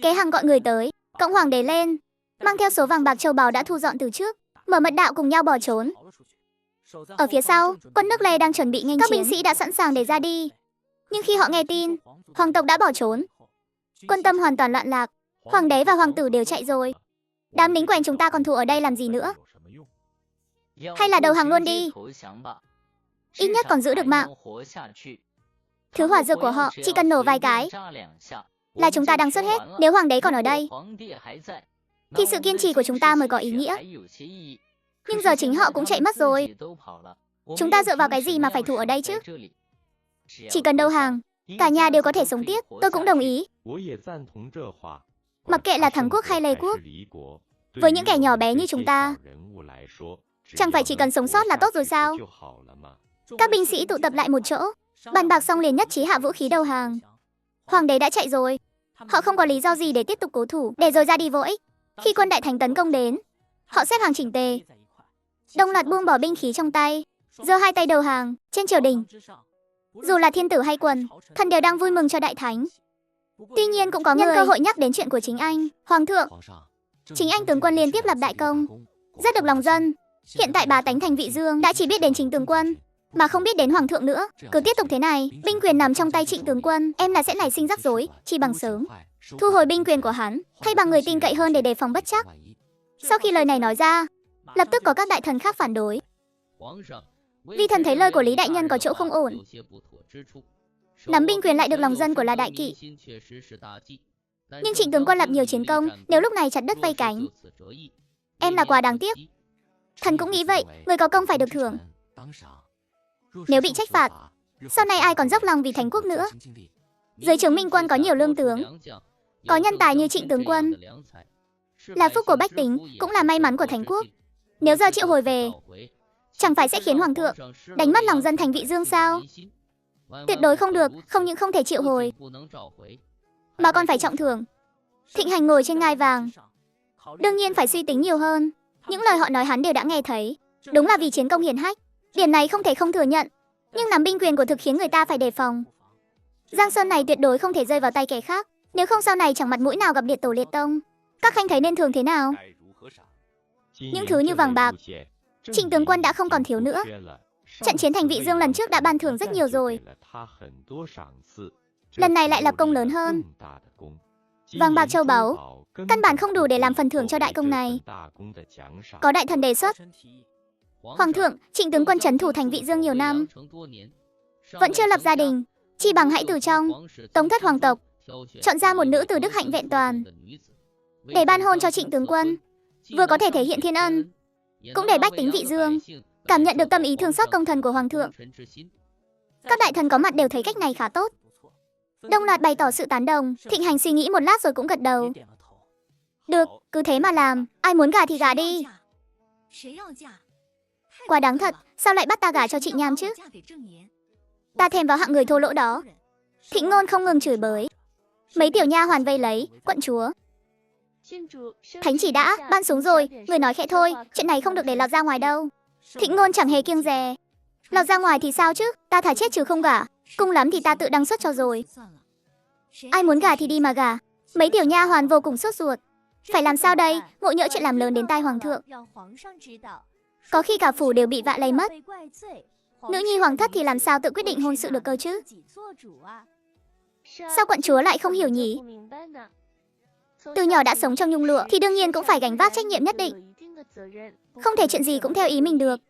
Kế Hằng gọi người tới, cõng hoàng đế lên, mang theo số vàng bạc châu báu đã thu dọn từ trước, mở mật đạo cùng nhau bỏ trốn. Ở phía sau, quân nước Lê đang chuẩn bị nghênh chiến. Các binh sĩ đã sẵn sàng để ra đi. Nhưng khi họ nghe tin hoàng tộc đã bỏ trốn, quân tâm hoàn toàn loạn lạc. Hoàng đế và hoàng tử đều chạy rồi. Đám lính quèn chúng ta còn thủ ở đây làm gì nữa? Hay là đầu hàng luôn đi, ít nhất còn giữ được mạng. Thứ hỏa dược của họ chỉ cần nổ vài cái là chúng ta đang xuất hết. Nếu hoàng đế còn ở đây thì sự kiên trì của chúng ta mới có ý nghĩa. Nhưng giờ chính họ cũng chạy mất rồi. Chúng ta dựa vào cái gì mà phải thủ ở đây chứ? Chỉ cần đầu hàng, cả nhà đều có thể sống tiếp. Tôi cũng đồng ý. Mặc kệ là Thắng quốc hay Lê Quốc, với những kẻ nhỏ bé như chúng ta, chẳng phải chỉ cần sống sót là tốt rồi sao? Các binh sĩ tụ tập lại một chỗ, bàn bạc xong liền nhất trí hạ vũ khí đầu hàng. Hoàng đế đã chạy rồi, họ không có lý do gì để tiếp tục cố thủ, để rồi ra đi vô ích. Khi quân Đại Thánh tấn công đến, họ xếp hàng chỉnh tề, đồng loạt buông bỏ binh khí trong tay. giơ hai tay đầu hàng trên triều đình. Dù là thiên tử hay quần, thần đều đang vui mừng cho đại thánh. Tuy nhiên cũng có nhân cơ hội nhắc đến chuyện của chính anh. Hoàng thượng, chính anh tướng quân liên tiếp lập đại công, rất được lòng dân. Hiện tại bá tánh thành Vị Dương đã chỉ biết đến Trịnh tướng quân, mà không biết đến hoàng thượng nữa. Cứ tiếp tục thế này, binh quyền nằm trong tay Trịnh tướng quân, em là sẽ nảy sinh rắc rối, chỉ bằng sớm thu hồi binh quyền của hắn, thay bằng người tin cậy hơn để đề phòng bất trắc. Sau khi lời này nói ra, lập tức có các đại thần khác phản đối. Vi thần thấy lời của Lý đại nhân có chỗ không ổn. Nắm binh quyền lại được lòng dân của là đại kỵ. Nhưng Trịnh tướng quân lập nhiều chiến công, nếu lúc này chặt đứt vây cánh, em là quá đáng tiếc. Thần cũng nghĩ vậy, người có công phải được thưởng. Nếu bị trách phạt, sau này ai còn dốc lòng vì Thánh quốc nữa. Dưới trướng Minh quân có nhiều lương tướng, có nhân tài như Trịnh tướng quân, là phúc của bách tính, cũng là may mắn của Thánh quốc. Nếu giờ triệu hồi về, chẳng phải sẽ khiến hoàng thượng đánh mất lòng dân thành Vị Dương sao? Tuyệt đối không được, không những không thể triệu hồi, mà còn phải trọng thưởng. Thịnh Hành ngồi trên ngai vàng, đương nhiên phải suy tính nhiều hơn. Những lời họ nói hắn đều đã nghe thấy. Đúng là vì chiến công hiển hách, điểm này không thể không thừa nhận. Nhưng nắm binh quyền của thực khiến người ta phải đề phòng. Giang Sơn này tuyệt đối không thể rơi vào tay kẻ khác, nếu không sau này chẳng mặt mũi nào gặp liệt tổ liệt tông. Các khanh thấy nên thường thế nào? Những thứ như vàng bạc, Trịnh tướng quân đã không còn thiếu nữa. Trận chiến thành Vị Dương lần trước đã ban thưởng rất nhiều rồi, lần này lại lập công lớn hơn. Vàng bạc châu báu căn bản không đủ để làm phần thưởng cho đại công này. Có đại thần đề xuất, hoàng thượng, Trịnh tướng quân trấn thủ thành Vị Dương nhiều năm, vẫn chưa lập gia đình, chi bằng hãy từ trong tống thất hoàng tộc chọn ra một nữ từ đức hạnh vẹn toàn để ban hôn cho Trịnh tướng quân, vừa có thể thể hiện thiên ân, cũng để bách tính Vị Dương cảm nhận được tâm ý thương xót công thần của hoàng thượng. Các đại thần có mặt đều thấy cách này khá tốt, đồng loạt bày tỏ sự tán đồng. Thịnh Hành suy nghĩ một lát rồi cũng gật đầu. Được, cứ thế mà làm, ai muốn gả thì gả đi. Quá đáng thật, sao lại bắt ta gả cho Trịnh Nham chứ? Ta thèm vào hạng người thô lỗ đó. Thịnh Ngôn không ngừng chửi bới. Mấy tiểu nha hoàn vây lấy, quận chúa. Thánh chỉ đã, ban xuống rồi, người nói khẽ thôi, chuyện này không được để lọt ra ngoài đâu. Thịnh Ngôn chẳng hề kiêng dè. Lọt ra ngoài thì sao chứ, ta thà chết chứ không gả. Cùng lắm thì ta tự đăng xuất cho rồi. Ai muốn gả thì đi mà gả. Mấy tiểu nha hoàn vô cùng sốt ruột. Phải làm sao đây, ngộ nhỡ chuyện làm lớn đến tai hoàng thượng. Có khi cả phủ đều bị vạ lây mất. Nữ nhi hoàng thất thì làm sao tự quyết định hôn sự được cơ chứ? Sao quận chúa lại không hiểu nhỉ? Từ nhỏ đã sống trong nhung lụa thì đương nhiên cũng phải gánh vác trách nhiệm nhất định. Không thể chuyện gì cũng theo ý mình được.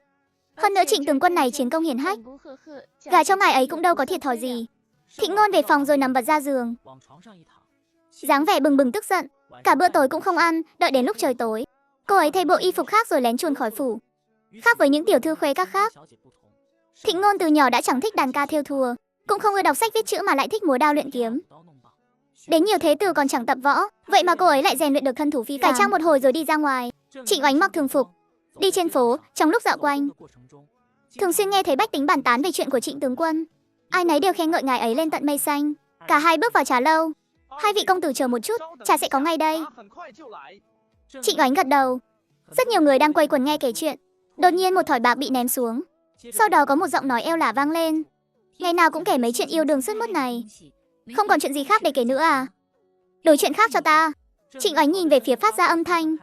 Hơn nữa Trịnh tướng quân này chiến công hiển hách, gả cho ngài ấy cũng đâu có thiệt thòi gì. Thịnh Ngôn về phòng rồi nằm vật ra giường, dáng vẻ bừng bừng tức giận. Cả bữa tối cũng không ăn, đợi đến lúc trời tối, cô ấy thay bộ y phục khác rồi lén chuồn khỏi phủ. Khác với những tiểu thư khuê các khác, Thịnh Ngôn từ nhỏ đã chẳng thích đàn ca thêu thùa, cũng không ưa đọc sách viết chữ mà lại thích múa đao luyện kiếm. Đến nhiều thế tử còn chẳng tập võ, vậy mà cô ấy lại rèn luyện được thân thủ phi phàm. Cải trang một hồi rồi đi ra ngoài. Trịnh Oánh mặc thường phục, đi trên phố, trong lúc dạo quanh, thường xuyên nghe thấy bách tính bàn tán về chuyện của Trịnh tướng quân. Ai nấy đều khen ngợi ngài ấy lên tận mây xanh. Cả hai bước vào trà lâu. Hai vị công tử chờ một chút, trà sẽ có ngay đây. Trịnh Oánh gật đầu. Rất nhiều người đang quây quần nghe kể chuyện. Đột nhiên một thỏi bạc bị ném xuống. Sau đó có một giọng nói eo lả vang lên. Ngày nào cũng kể mấy chuyện yêu đương sướt mướt này, không còn chuyện gì khác để kể nữa à? Đổi chuyện khác cho ta. Trịnh Oánh nhìn về phía phát ra âm thanh.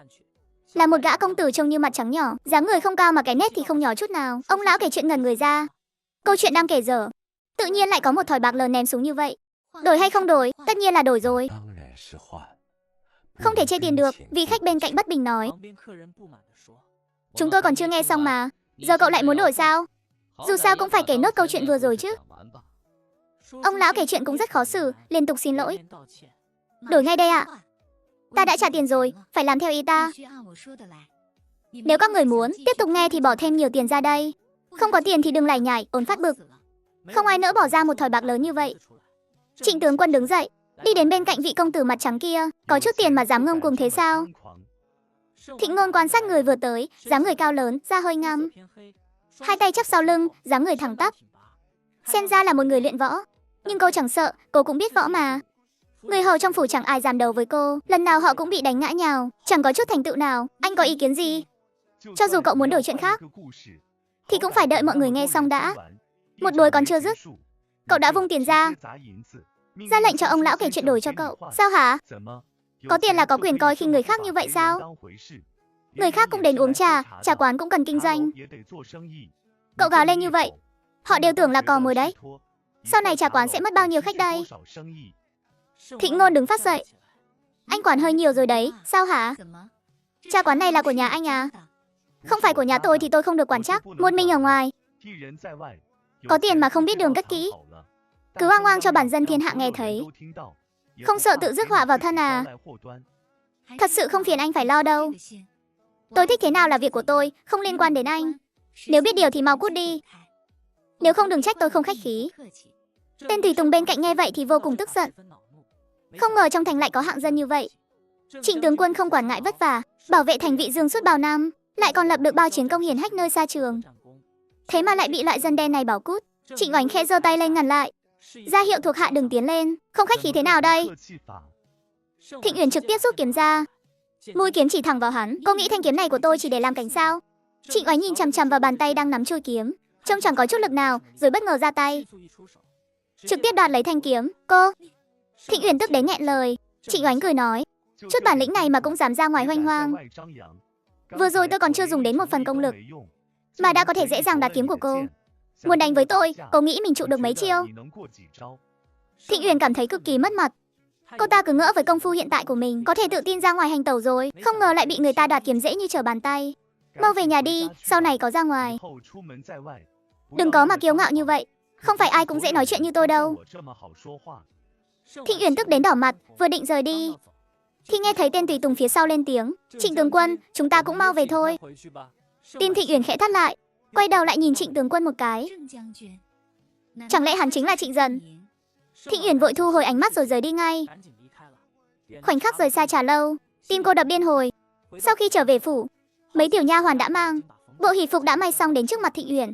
Là một gã công tử trông như mặt trắng nhỏ, dáng người không cao mà cái nét thì không nhỏ chút nào. Ông lão kể chuyện ngẩn người ra. Câu chuyện đang kể dở, tự nhiên lại có một thỏi bạc lớn ném xuống như vậy. Đổi hay không đổi? Tất nhiên là đổi rồi. Không thể chê tiền được, vị khách bên cạnh bất bình nói. Chúng tôi còn chưa nghe xong mà, giờ cậu lại muốn đổi sao? Dù sao cũng phải kể nốt câu chuyện vừa rồi chứ. Ông lão kể chuyện cũng rất khó xử, liên tục xin lỗi. Đổi ngay đây ạ. Ta đã trả tiền rồi, phải làm theo ý ta. Nếu các người muốn tiếp tục nghe thì bỏ thêm nhiều tiền ra đây. Không có tiền thì đừng lải nhải, ổn phát bực. Không ai nỡ bỏ ra một thỏi bạc lớn như vậy. Trịnh tướng quân đứng dậy, đi đến bên cạnh vị công tử mặt trắng kia. Có chút tiền mà dám ngông cuồng thế sao? Thịnh Ngôn quan sát người vừa tới, dáng người cao lớn, da hơi ngăm, hai tay chắp sau lưng, dáng người thẳng tắp. Xem ra là một người luyện võ. Nhưng cô chẳng sợ, cô cũng biết võ mà. Người hầu trong phủ chẳng ai dám đấu với cô, lần nào họ cũng bị đánh ngã nhào, chẳng có chút thành tựu nào. Anh có ý kiến gì? Cho dù cậu muốn đổi chuyện khác thì cũng phải đợi mọi người nghe xong đã. Một đuôi còn chưa dứt, cậu đã vung tiền ra lệnh cho ông lão kể chuyện đổi cho cậu. Sao hả? Có tiền là có quyền coi khinh người khác như vậy sao? Người khác cũng đến uống trà, trà quán cũng cần kinh doanh. Cậu gào lên như vậy, họ đều tưởng là cò mồi đấy. Sau này trà quán sẽ mất bao nhiêu khách đây? Thịnh Ngôn đứng phát dậy. Anh quản hơi nhiều rồi đấy, sao hả? Trà quán này là của nhà anh à? Không phải của nhà tôi thì tôi không được quản chắc. Một mình ở ngoài, có tiền mà không biết đường cất kỹ, cứ oang oang cho bản dân thiên hạ nghe thấy. Không sợ tự rước họa vào thân à? Thật sự không phiền anh phải lo đâu. Tôi thích thế nào là việc của tôi, không liên quan đến anh. Nếu biết điều thì mau cút đi. Nếu không đừng trách tôi không khách khí. Tên tùy tùng bên cạnh nghe vậy thì vô cùng tức giận. Không ngờ trong thành lại có hạng dân như vậy. Trịnh tướng quân không quản ngại vất vả, bảo vệ thành Vị Dương suốt bao năm, lại còn lập được bao chiến công hiển hách nơi xa trường. Thế mà lại bị loại dân đen này bảo cút. Trịnh Oánh khẽ giơ tay lên ngăn lại, ra hiệu thuộc hạ đừng tiến lên. Không khách khí thế nào đây? Thịnh Uyển trực tiếp rút kiếm ra, mũi kiếm chỉ thẳng vào hắn. Cô nghĩ thanh kiếm này của tôi chỉ để làm cảnh sao? Trịnh Oánh nhìn chằm chằm vào bàn tay đang nắm chuôi kiếm, trông chẳng có chút lực nào, rồi bất ngờ ra tay, trực tiếp đoạt lấy thanh kiếm. Cô! Thịnh Uyển tức đến nghẹn lời. Trịnh Oánh cười nói, chút bản lĩnh này mà cũng dám ra ngoài hoanh hoang. Vừa rồi tôi còn chưa dùng đến một phần công lực mà đã có thể dễ dàng đoạt kiếm của cô. Muốn đánh với tôi, cô nghĩ mình trụ được mấy chiêu? Thịnh Uyển cảm thấy cực kỳ mất mặt. Cô ta cứ ngỡ với công phu hiện tại của mình có thể tự tin ra ngoài hành tẩu rồi, không ngờ lại bị người ta đoạt kiếm dễ như trở bàn tay. Mau về nhà đi, sau này có ra ngoài đừng có mà kiêu ngạo như vậy. Không phải ai cũng dễ nói chuyện như tôi đâu. Thịnh Uyển tức đến đỏ mặt, vừa định rời đi thì nghe thấy tên tùy tùng phía sau lên tiếng, Trịnh tướng quân, chúng ta cũng mau về thôi. Tim Thịnh Uyển khẽ thắt lại, quay đầu lại nhìn Trịnh tướng quân một cái. Chẳng lẽ hắn chính là Trịnh Dần? Thịnh Uyển vội thu hồi ánh mắt rồi rời đi ngay. Khoảnh khắc rời xa trà lâu, tim cô đập điên hồi. Sau khi trở về phủ, mấy tiểu nha hoàn đã mang bộ hỷ phục đã may xong đến trước mặt Thịnh Uyển.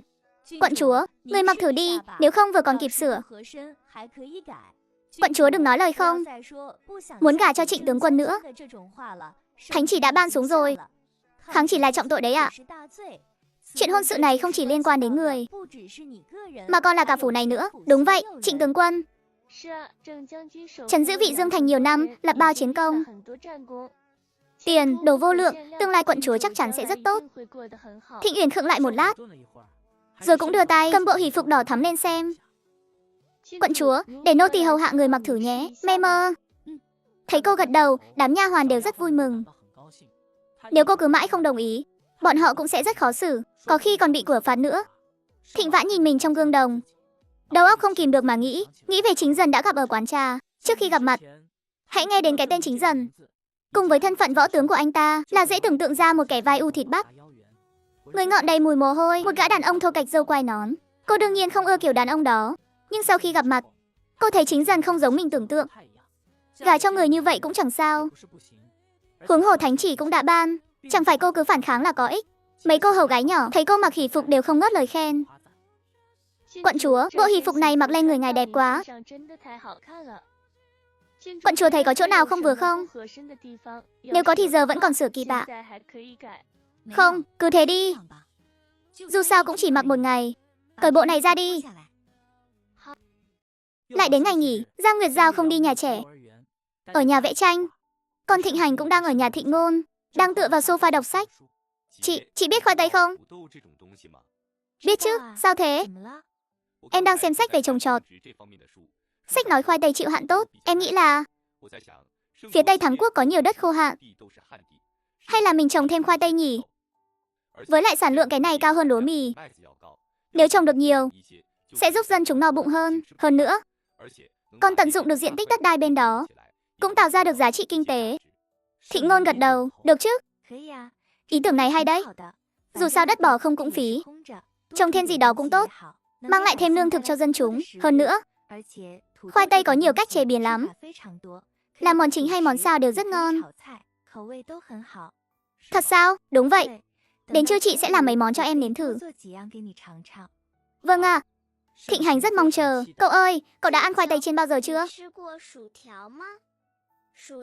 Quận chúa, người mặc thử đi, nếu không vừa còn kịp sửa. Quận chúa đừng nói lời không, muốn gả cho Trịnh tướng quân nữa. Thánh chỉ đã ban xuống rồi, kháng chỉ là trọng tội đấy ạ. Chuyện hôn sự này không chỉ liên quan đến người, mà còn là cả phủ này nữa. Đúng vậy, Trịnh tướng quân. Trấn giữ Vị Dương thành nhiều năm, lập bao chiến công, tiền, đồ vô lượng, tương lai quận chúa chắc chắn sẽ rất tốt. Thịnh Uyển khựng lại một lát, rồi cũng đưa tay cầm bộ hỷ phục đỏ thắm lên xem. Quận chúa, để nô tỳ hầu hạ người mặc thử nhé. Mê mơ. Thấy cô gật đầu, đám nha hoàn đều rất vui mừng. Nếu cô cứ mãi không đồng ý, bọn họ cũng sẽ rất khó xử, có khi còn bị cửa phạt nữa. Thịnh Vãn nhìn mình trong gương đồng, đầu óc không kìm được mà nghĩ về Chính Dần đã gặp ở quán trà. Trước khi gặp mặt, hãy nghe đến cái tên Chính Dần, cùng với thân phận võ tướng của anh ta là dễ tưởng tượng ra một kẻ vai u thịt bắp, người ngọn đầy mùi mồ hôi, một gã đàn ông thô kệch râu quai nón. Cô đương nhiên không ưa kiểu đàn ông đó, nhưng sau khi gặp mặt, cô thấy Chính Dần không giống mình tưởng tượng. Gả cho người như vậy cũng chẳng sao. Huống hồ thánh chỉ cũng đã ban, chẳng phải cô cứ phản kháng là có ích. Mấy cô hầu gái nhỏ thấy cô mặc hỷ phục đều không ngớt lời khen. Quận chúa, bộ hỷ phục này mặc lên người ngài đẹp quá. Quận chúa thấy có chỗ nào không vừa không? Nếu có thì giờ vẫn còn sửa kịp ạ. Không, cứ thế đi. Dù sao cũng chỉ mặc một ngày. Cởi bộ này ra đi. Lại đến ngày nghỉ, Giang Nguyệt Giao không đi nhà trẻ, ở nhà vẽ tranh. Còn Thịnh Hành cũng đang ở nhà Thịnh Ngôn, đang tựa vào sofa đọc sách. Chị biết khoai tây không? Biết chứ, sao thế? Em đang xem sách về trồng trọt. Sách nói khoai tây chịu hạn tốt, em nghĩ là phía Tây Thắng Quốc có nhiều đất khô hạn. Hay là mình trồng thêm khoai tây nhỉ? Với lại sản lượng cái này cao hơn lúa mì. Nếu trồng được nhiều, sẽ giúp dân chúng no bụng hơn. Hơn nữa, còn tận dụng được diện tích đất đai bên đó, cũng tạo ra được giá trị kinh tế. Thịnh Ngôn gật đầu, được chứ? Ý tưởng này hay đấy. Dù sao đất bỏ không cũng phí, trồng thêm gì đó cũng tốt, mang lại thêm lương thực cho dân chúng. Hơn nữa, khoai tây có nhiều cách chế biến lắm, làm món chính hay món xào đều rất ngon. Thật sao? Đúng vậy. Đến trưa chị sẽ làm mấy món cho em nếm thử. Vâng ạ. Thịnh Hành rất mong chờ. Cậu ơi, cậu đã ăn khoai tây chiên bao giờ chưa?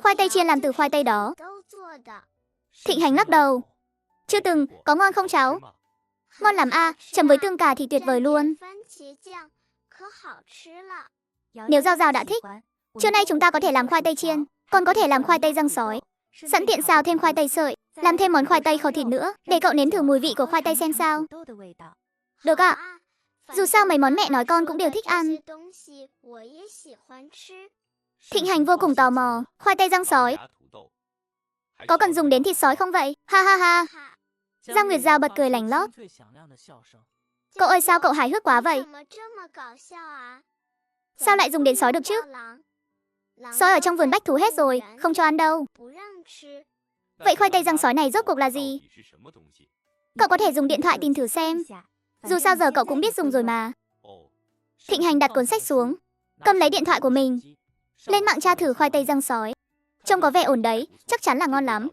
Khoai tây chiên làm từ khoai tây đó. Thịnh Hành lắc đầu. Chưa từng, có ngon không cháu? Ngon lắm à, chấm với tương cà thì tuyệt vời luôn. Nếu Giao Giao đã thích, trưa nay chúng ta có thể làm khoai tây chiên, còn có thể làm khoai tây rang sói. Sẵn tiện xào thêm khoai tây sợi, làm thêm món khoai tây kho thịt nữa, để cậu nếm thử mùi vị của khoai tây xem sao. Được ạ. Dù sao mấy món mẹ nói con cũng đều thích ăn. Thịnh Hành vô cùng tò mò, khoai tây rang sói. Có cần dùng đến thịt sói không vậy? Ha ha ha. Giang Nguyệt Giao bật cười lành lót. Cậu ơi, sao cậu hài hước quá vậy? Sao lại dùng đến sói được chứ? Sói ở trong vườn bách thú hết rồi, không cho ăn đâu. Vậy khoai tây rang sói này rốt cuộc là gì? Cậu có thể dùng điện thoại tìm thử xem. Dù sao giờ cậu cũng biết dùng rồi mà. Thịnh Hành đặt cuốn sách xuống, cầm lấy điện thoại của mình, lên mạng tra thử khoai tây rang sói. Trông có vẻ ổn đấy, chắc chắn là ngon lắm.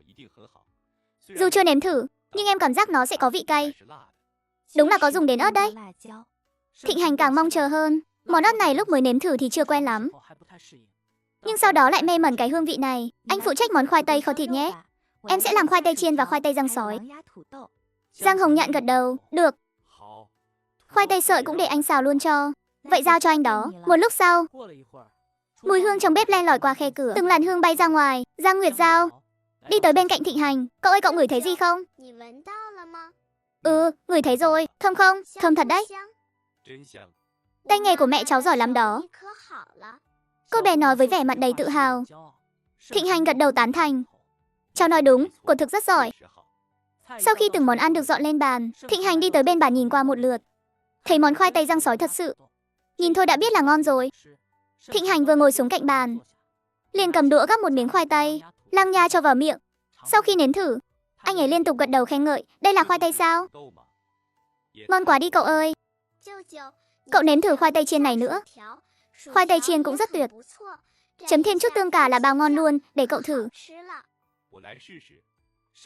Dù chưa nếm thử, nhưng em cảm giác nó sẽ có vị cay. Đúng là có dùng đến ớt đấy. Thịnh Hành càng mong chờ hơn. Món ớt này lúc mới nếm thử thì chưa quen lắm, nhưng sau đó lại mê mẩn cái hương vị này. Anh phụ trách món khoai tây kho thịt nhé. Em sẽ làm khoai tây chiên và khoai tây rang sói. Giang Hồng Nhạn gật đầu. Được. Khoai tây sợi cũng để anh xào luôn cho. Vậy giao cho anh đó. Một lúc sau, mùi hương trong bếp len lỏi qua khe cửa, từng làn hương bay ra ngoài. Giang Nguyệt Giao đi tới bên cạnh Thịnh Hành. Cậu ơi, cậu ngửi thấy gì không? Ừ, ngửi thấy rồi. Thơm không? Thơm thật đấy. Tay nghề của mẹ cháu giỏi lắm đó. Cô bé nói với vẻ mặt đầy tự hào. Thịnh Hành gật đầu tán thành. Cháu nói đúng, quả thực rất giỏi. Sau khi từng món ăn được dọn lên bàn, Thịnh Hành đi tới bên bàn nhìn qua một lượt. Thấy món khoai tây rang sói thật sự, nhìn thôi đã biết là ngon rồi. Thịnh Hành vừa ngồi xuống cạnh bàn, liền cầm đũa gắp một miếng khoai tây, lăng nha cho vào miệng. Sau khi nếm thử, anh ấy liên tục gật đầu khen ngợi. Đây là khoai tây sao? Ngon quá đi cậu ơi. Cậu nếm thử khoai tây chiên này nữa. Khoai tây chiên cũng rất tuyệt. Chấm thêm chút tương cà là bao ngon luôn, để cậu thử.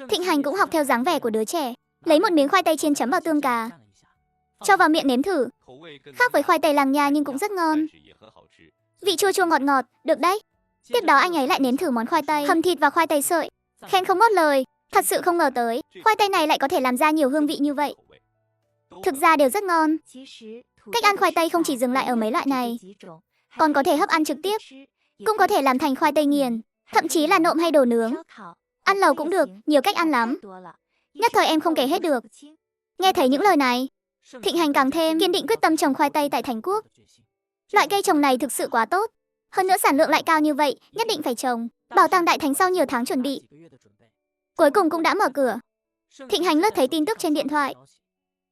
Thịnh Hành cũng học theo dáng vẻ của đứa trẻ, lấy một miếng khoai tây chiên chấm vào tương cà, cho vào miệng nếm thử. Khác với khoai tây làng nha nhưng cũng rất ngon. Vị chua chua ngọt ngọt, được đấy. Tiếp đó anh ấy lại nếm thử món khoai tây hầm thịt và khoai tây sợi, khen không ngớt lời. Thật sự không ngờ tới, khoai tây này lại có thể làm ra nhiều hương vị như vậy. Thực ra đều rất ngon. Cách ăn khoai tây không chỉ dừng lại ở mấy loại này, còn có thể hấp ăn trực tiếp, cũng có thể làm thành khoai tây nghiền, thậm chí là nộm hay đồ nướng. Ăn lẩu cũng được, nhiều cách ăn lắm. Nhất thời em không kể hết được. Nghe thấy những lời này, Thịnh Hành càng thêm kiên định quyết tâm trồng khoai tây tại Thành Quốc. Loại cây trồng này thực sự quá tốt. Hơn nữa sản lượng lại cao như vậy, nhất định phải trồng. Bảo tàng Đại Thánh sau nhiều tháng chuẩn bị, cuối cùng cũng đã mở cửa. Thịnh Hành lướt thấy tin tức trên điện thoại.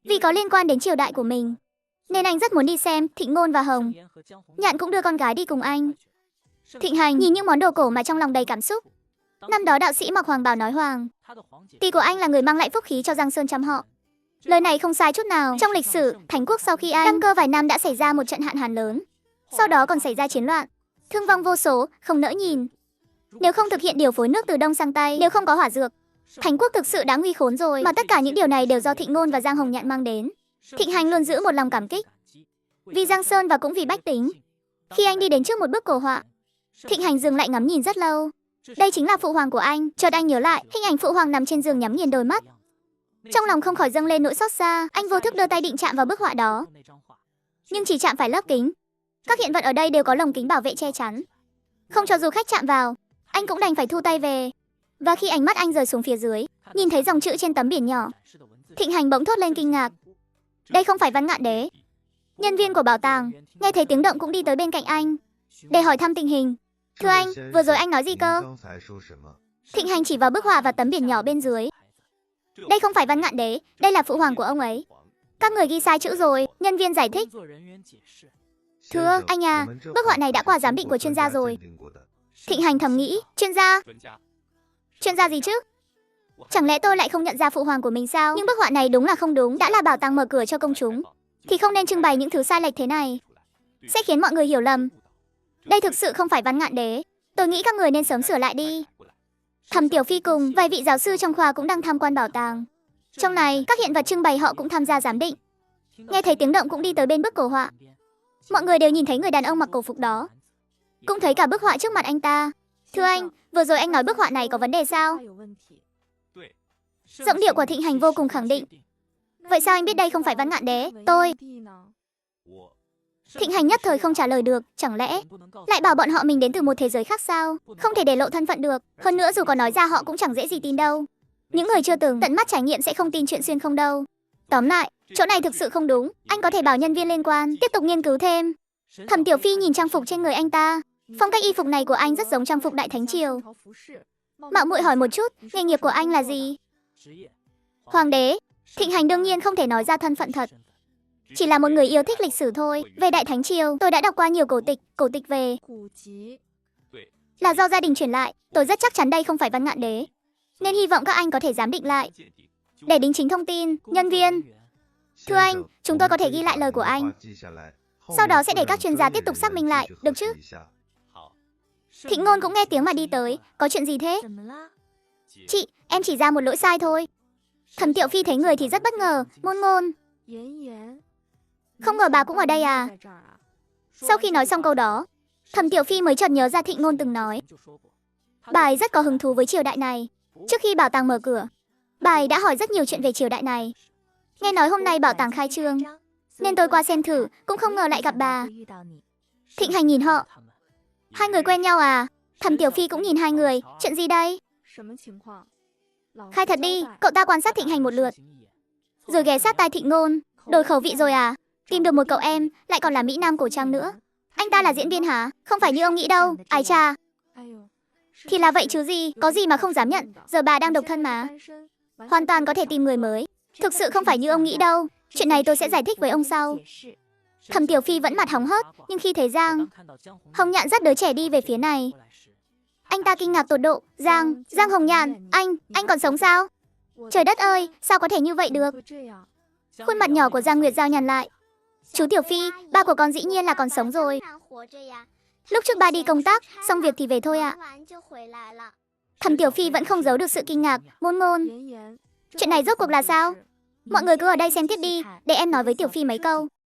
Vì có liên quan đến triều đại của mình, nên anh rất muốn đi xem. Thịnh Ngôn và Hồng Nhạn cũng đưa con gái đi cùng anh. Thịnh Hành nhìn những món đồ cổ mà trong lòng đầy cảm xúc. Năm đó đạo sĩ mặc hoàng bào nói hoàng tỷ của anh là người mang lại phúc khí cho Giang Sơn trăm họ. Lời này không sai chút nào. Trong lịch sử Thành Quốc sau khi anh đăng cơ vài năm đã xảy ra một trận hạn hán lớn, sau đó còn xảy ra chiến loạn, thương vong vô số, không nỡ nhìn. Nếu không thực hiện điều phối nước từ đông sang tây, nếu không có hỏa dược, Thành Quốc thực sự đã nguy khốn rồi. Mà tất cả những điều này đều do Thịnh Ngôn và Giang Hồng Nhạn mang đến. Thịnh Hành luôn giữ một lòng cảm kích, vì Giang Sơn và cũng vì bách tính. Khi anh đi đến trước một bức cổ họa, Thịnh Hành dừng lại ngắm nhìn rất lâu. Đây chính là phụ hoàng của anh. Chợt anh nhớ lại, hình ảnh phụ hoàng nằm trên giường nhắm nghiền đôi mắt. Trong lòng không khỏi dâng lên nỗi xót xa. Anh vô thức đưa tay định chạm vào bức họa đó, nhưng chỉ chạm phải lớp kính. Các hiện vật ở đây đều có lồng kính bảo vệ che chắn, không cho du khách chạm vào. Anh cũng đành phải thu tay về. Và khi ánh mắt anh rời xuống phía dưới, nhìn thấy dòng chữ trên tấm biển nhỏ, Thịnh Hành bỗng thốt lên kinh ngạc. Đây không phải Văn Ngạn Đế. Nhân viên của bảo tàng nghe thấy tiếng động cũng đi tới bên cạnh anh để hỏi thăm tình hình. Thưa anh, vừa rồi anh nói gì cơ? Thịnh Hành chỉ vào bức họa và tấm biển nhỏ bên dưới. Đây không phải Văn Ngạn Đế, đây là phụ hoàng của ông ấy. Các người ghi sai chữ rồi, nhân viên giải thích. Thưa anh à, bức họa này đã qua giám định của chuyên gia rồi. Thịnh Hành thầm nghĩ, chuyên gia? Chuyên gia gì chứ? Chẳng lẽ tôi lại không nhận ra phụ hoàng của mình sao? Nhưng bức họa này đúng là không đúng. Đã là bảo tàng mở cửa cho công chúng thì không nên trưng bày những thứ sai lệch thế này, sẽ khiến mọi người hiểu lầm. Đây thực sự không phải Văn Ngạn Đế. Tôi nghĩ các người nên sớm sửa lại đi. Thẩm Tiểu Phi cùng vài vị giáo sư trong khoa cũng đang tham quan bảo tàng. Trong này, các hiện vật trưng bày họ cũng tham gia giám định. Nghe thấy tiếng động cũng đi tới bên bức cổ họa. Mọi người đều nhìn thấy người đàn ông mặc cổ phục đó, cũng thấy cả bức họa trước mặt anh ta. Thưa anh, vừa rồi anh nói bức họa này có vấn đề sao? Giọng điệu của Thịnh Hành vô cùng khẳng định. Vậy sao anh biết đây không phải Văn Ngạn Đế? Tôi. Thịnh Hành nhất thời không trả lời được, chẳng lẽ lại bảo bọn họ mình đến từ một thế giới khác sao? Không thể để lộ thân phận được, hơn nữa dù có nói ra họ cũng chẳng dễ gì tin đâu. Những người chưa từng tận mắt trải nghiệm sẽ không tin chuyện xuyên không đâu. Tóm lại, chỗ này thực sự không đúng, anh có thể bảo nhân viên liên quan tiếp tục nghiên cứu thêm. Thẩm Tiểu Phi nhìn trang phục trên người anh ta. Phong cách y phục này của anh rất giống trang phục Đại Thánh Triều. Mạo muội hỏi một chút, nghề nghiệp của anh là gì? Hoàng đế. Thịnh Hành đương nhiên không thể nói ra thân phận thật. Chỉ là một người yêu thích lịch sử thôi. Về Đại Thánh Triều, tôi đã đọc qua nhiều cổ tịch về. Là do gia đình truyền lại, tôi rất chắc chắn đây không phải Văn Ngạn Đế. Nên hy vọng các anh có thể giám định lại. Để đính chính thông tin, nhân viên. Thưa anh, chúng tôi có thể ghi lại lời của anh. Sau đó sẽ để các chuyên gia tiếp tục xác minh lại, được chứ? Thịnh Ngôn cũng nghe tiếng mà đi tới. Có chuyện gì thế? Chị, em chỉ ra một lỗi sai thôi. Thẩm Tiểu Phi thấy người thì rất bất ngờ. Ngôn Ngôn. Không ngờ bà cũng ở đây à? Sau khi nói xong câu đó, Thẩm Tiểu Phi mới chợt nhớ ra Thịnh Ngôn từng nói bà ấy rất có hứng thú với triều đại này. Trước khi bảo tàng mở cửa, bà ấy đã hỏi rất nhiều chuyện về triều đại này. Nghe nói hôm nay bảo tàng khai trương, nên tôi qua xem thử, cũng không ngờ lại gặp bà. Thịnh Hành nhìn họ. Hai người quen nhau à? Thẩm Tiểu Phi cũng nhìn hai người. Chuyện gì đây? Khai thật đi, cậu ta quan sát Thịnh Hành một lượt, rồi ghé sát tai Thịnh Ngôn. Đổi khẩu vị rồi à? Tìm được một cậu em, lại còn là Mỹ Nam cổ trang nữa. Anh ta là diễn viên hả? Không phải như ông nghĩ đâu. Ái chà. Thì là vậy chứ gì, có gì mà không dám nhận. Giờ bà đang độc thân mà. Hoàn toàn có thể tìm người mới. Thực sự không phải như ông nghĩ đâu. Chuyện này tôi sẽ giải thích với ông sau. Thẩm Tiểu Phi vẫn mặt hóng hớt, nhưng khi thấy Giang Hồng Nhạn dắt đứa trẻ đi về phía này, anh ta kinh ngạc tột độ. Giang Hồng Nhạn, anh còn sống sao? Trời đất ơi, sao có thể như vậy được? Khuôn mặt nhỏ của Giang Nguyệt Giao nhằn lại. Chú Tiểu Phi, ba của con dĩ nhiên là còn sống rồi. Lúc trước ba đi công tác, xong việc thì về thôi ạ. Thẩm Tiểu Phi vẫn không giấu được sự kinh ngạc. Ngôn Ngôn, chuyện này rốt cuộc là sao? Mọi người cứ ở đây xem tiếp đi, để em nói với Tiểu Phi mấy câu.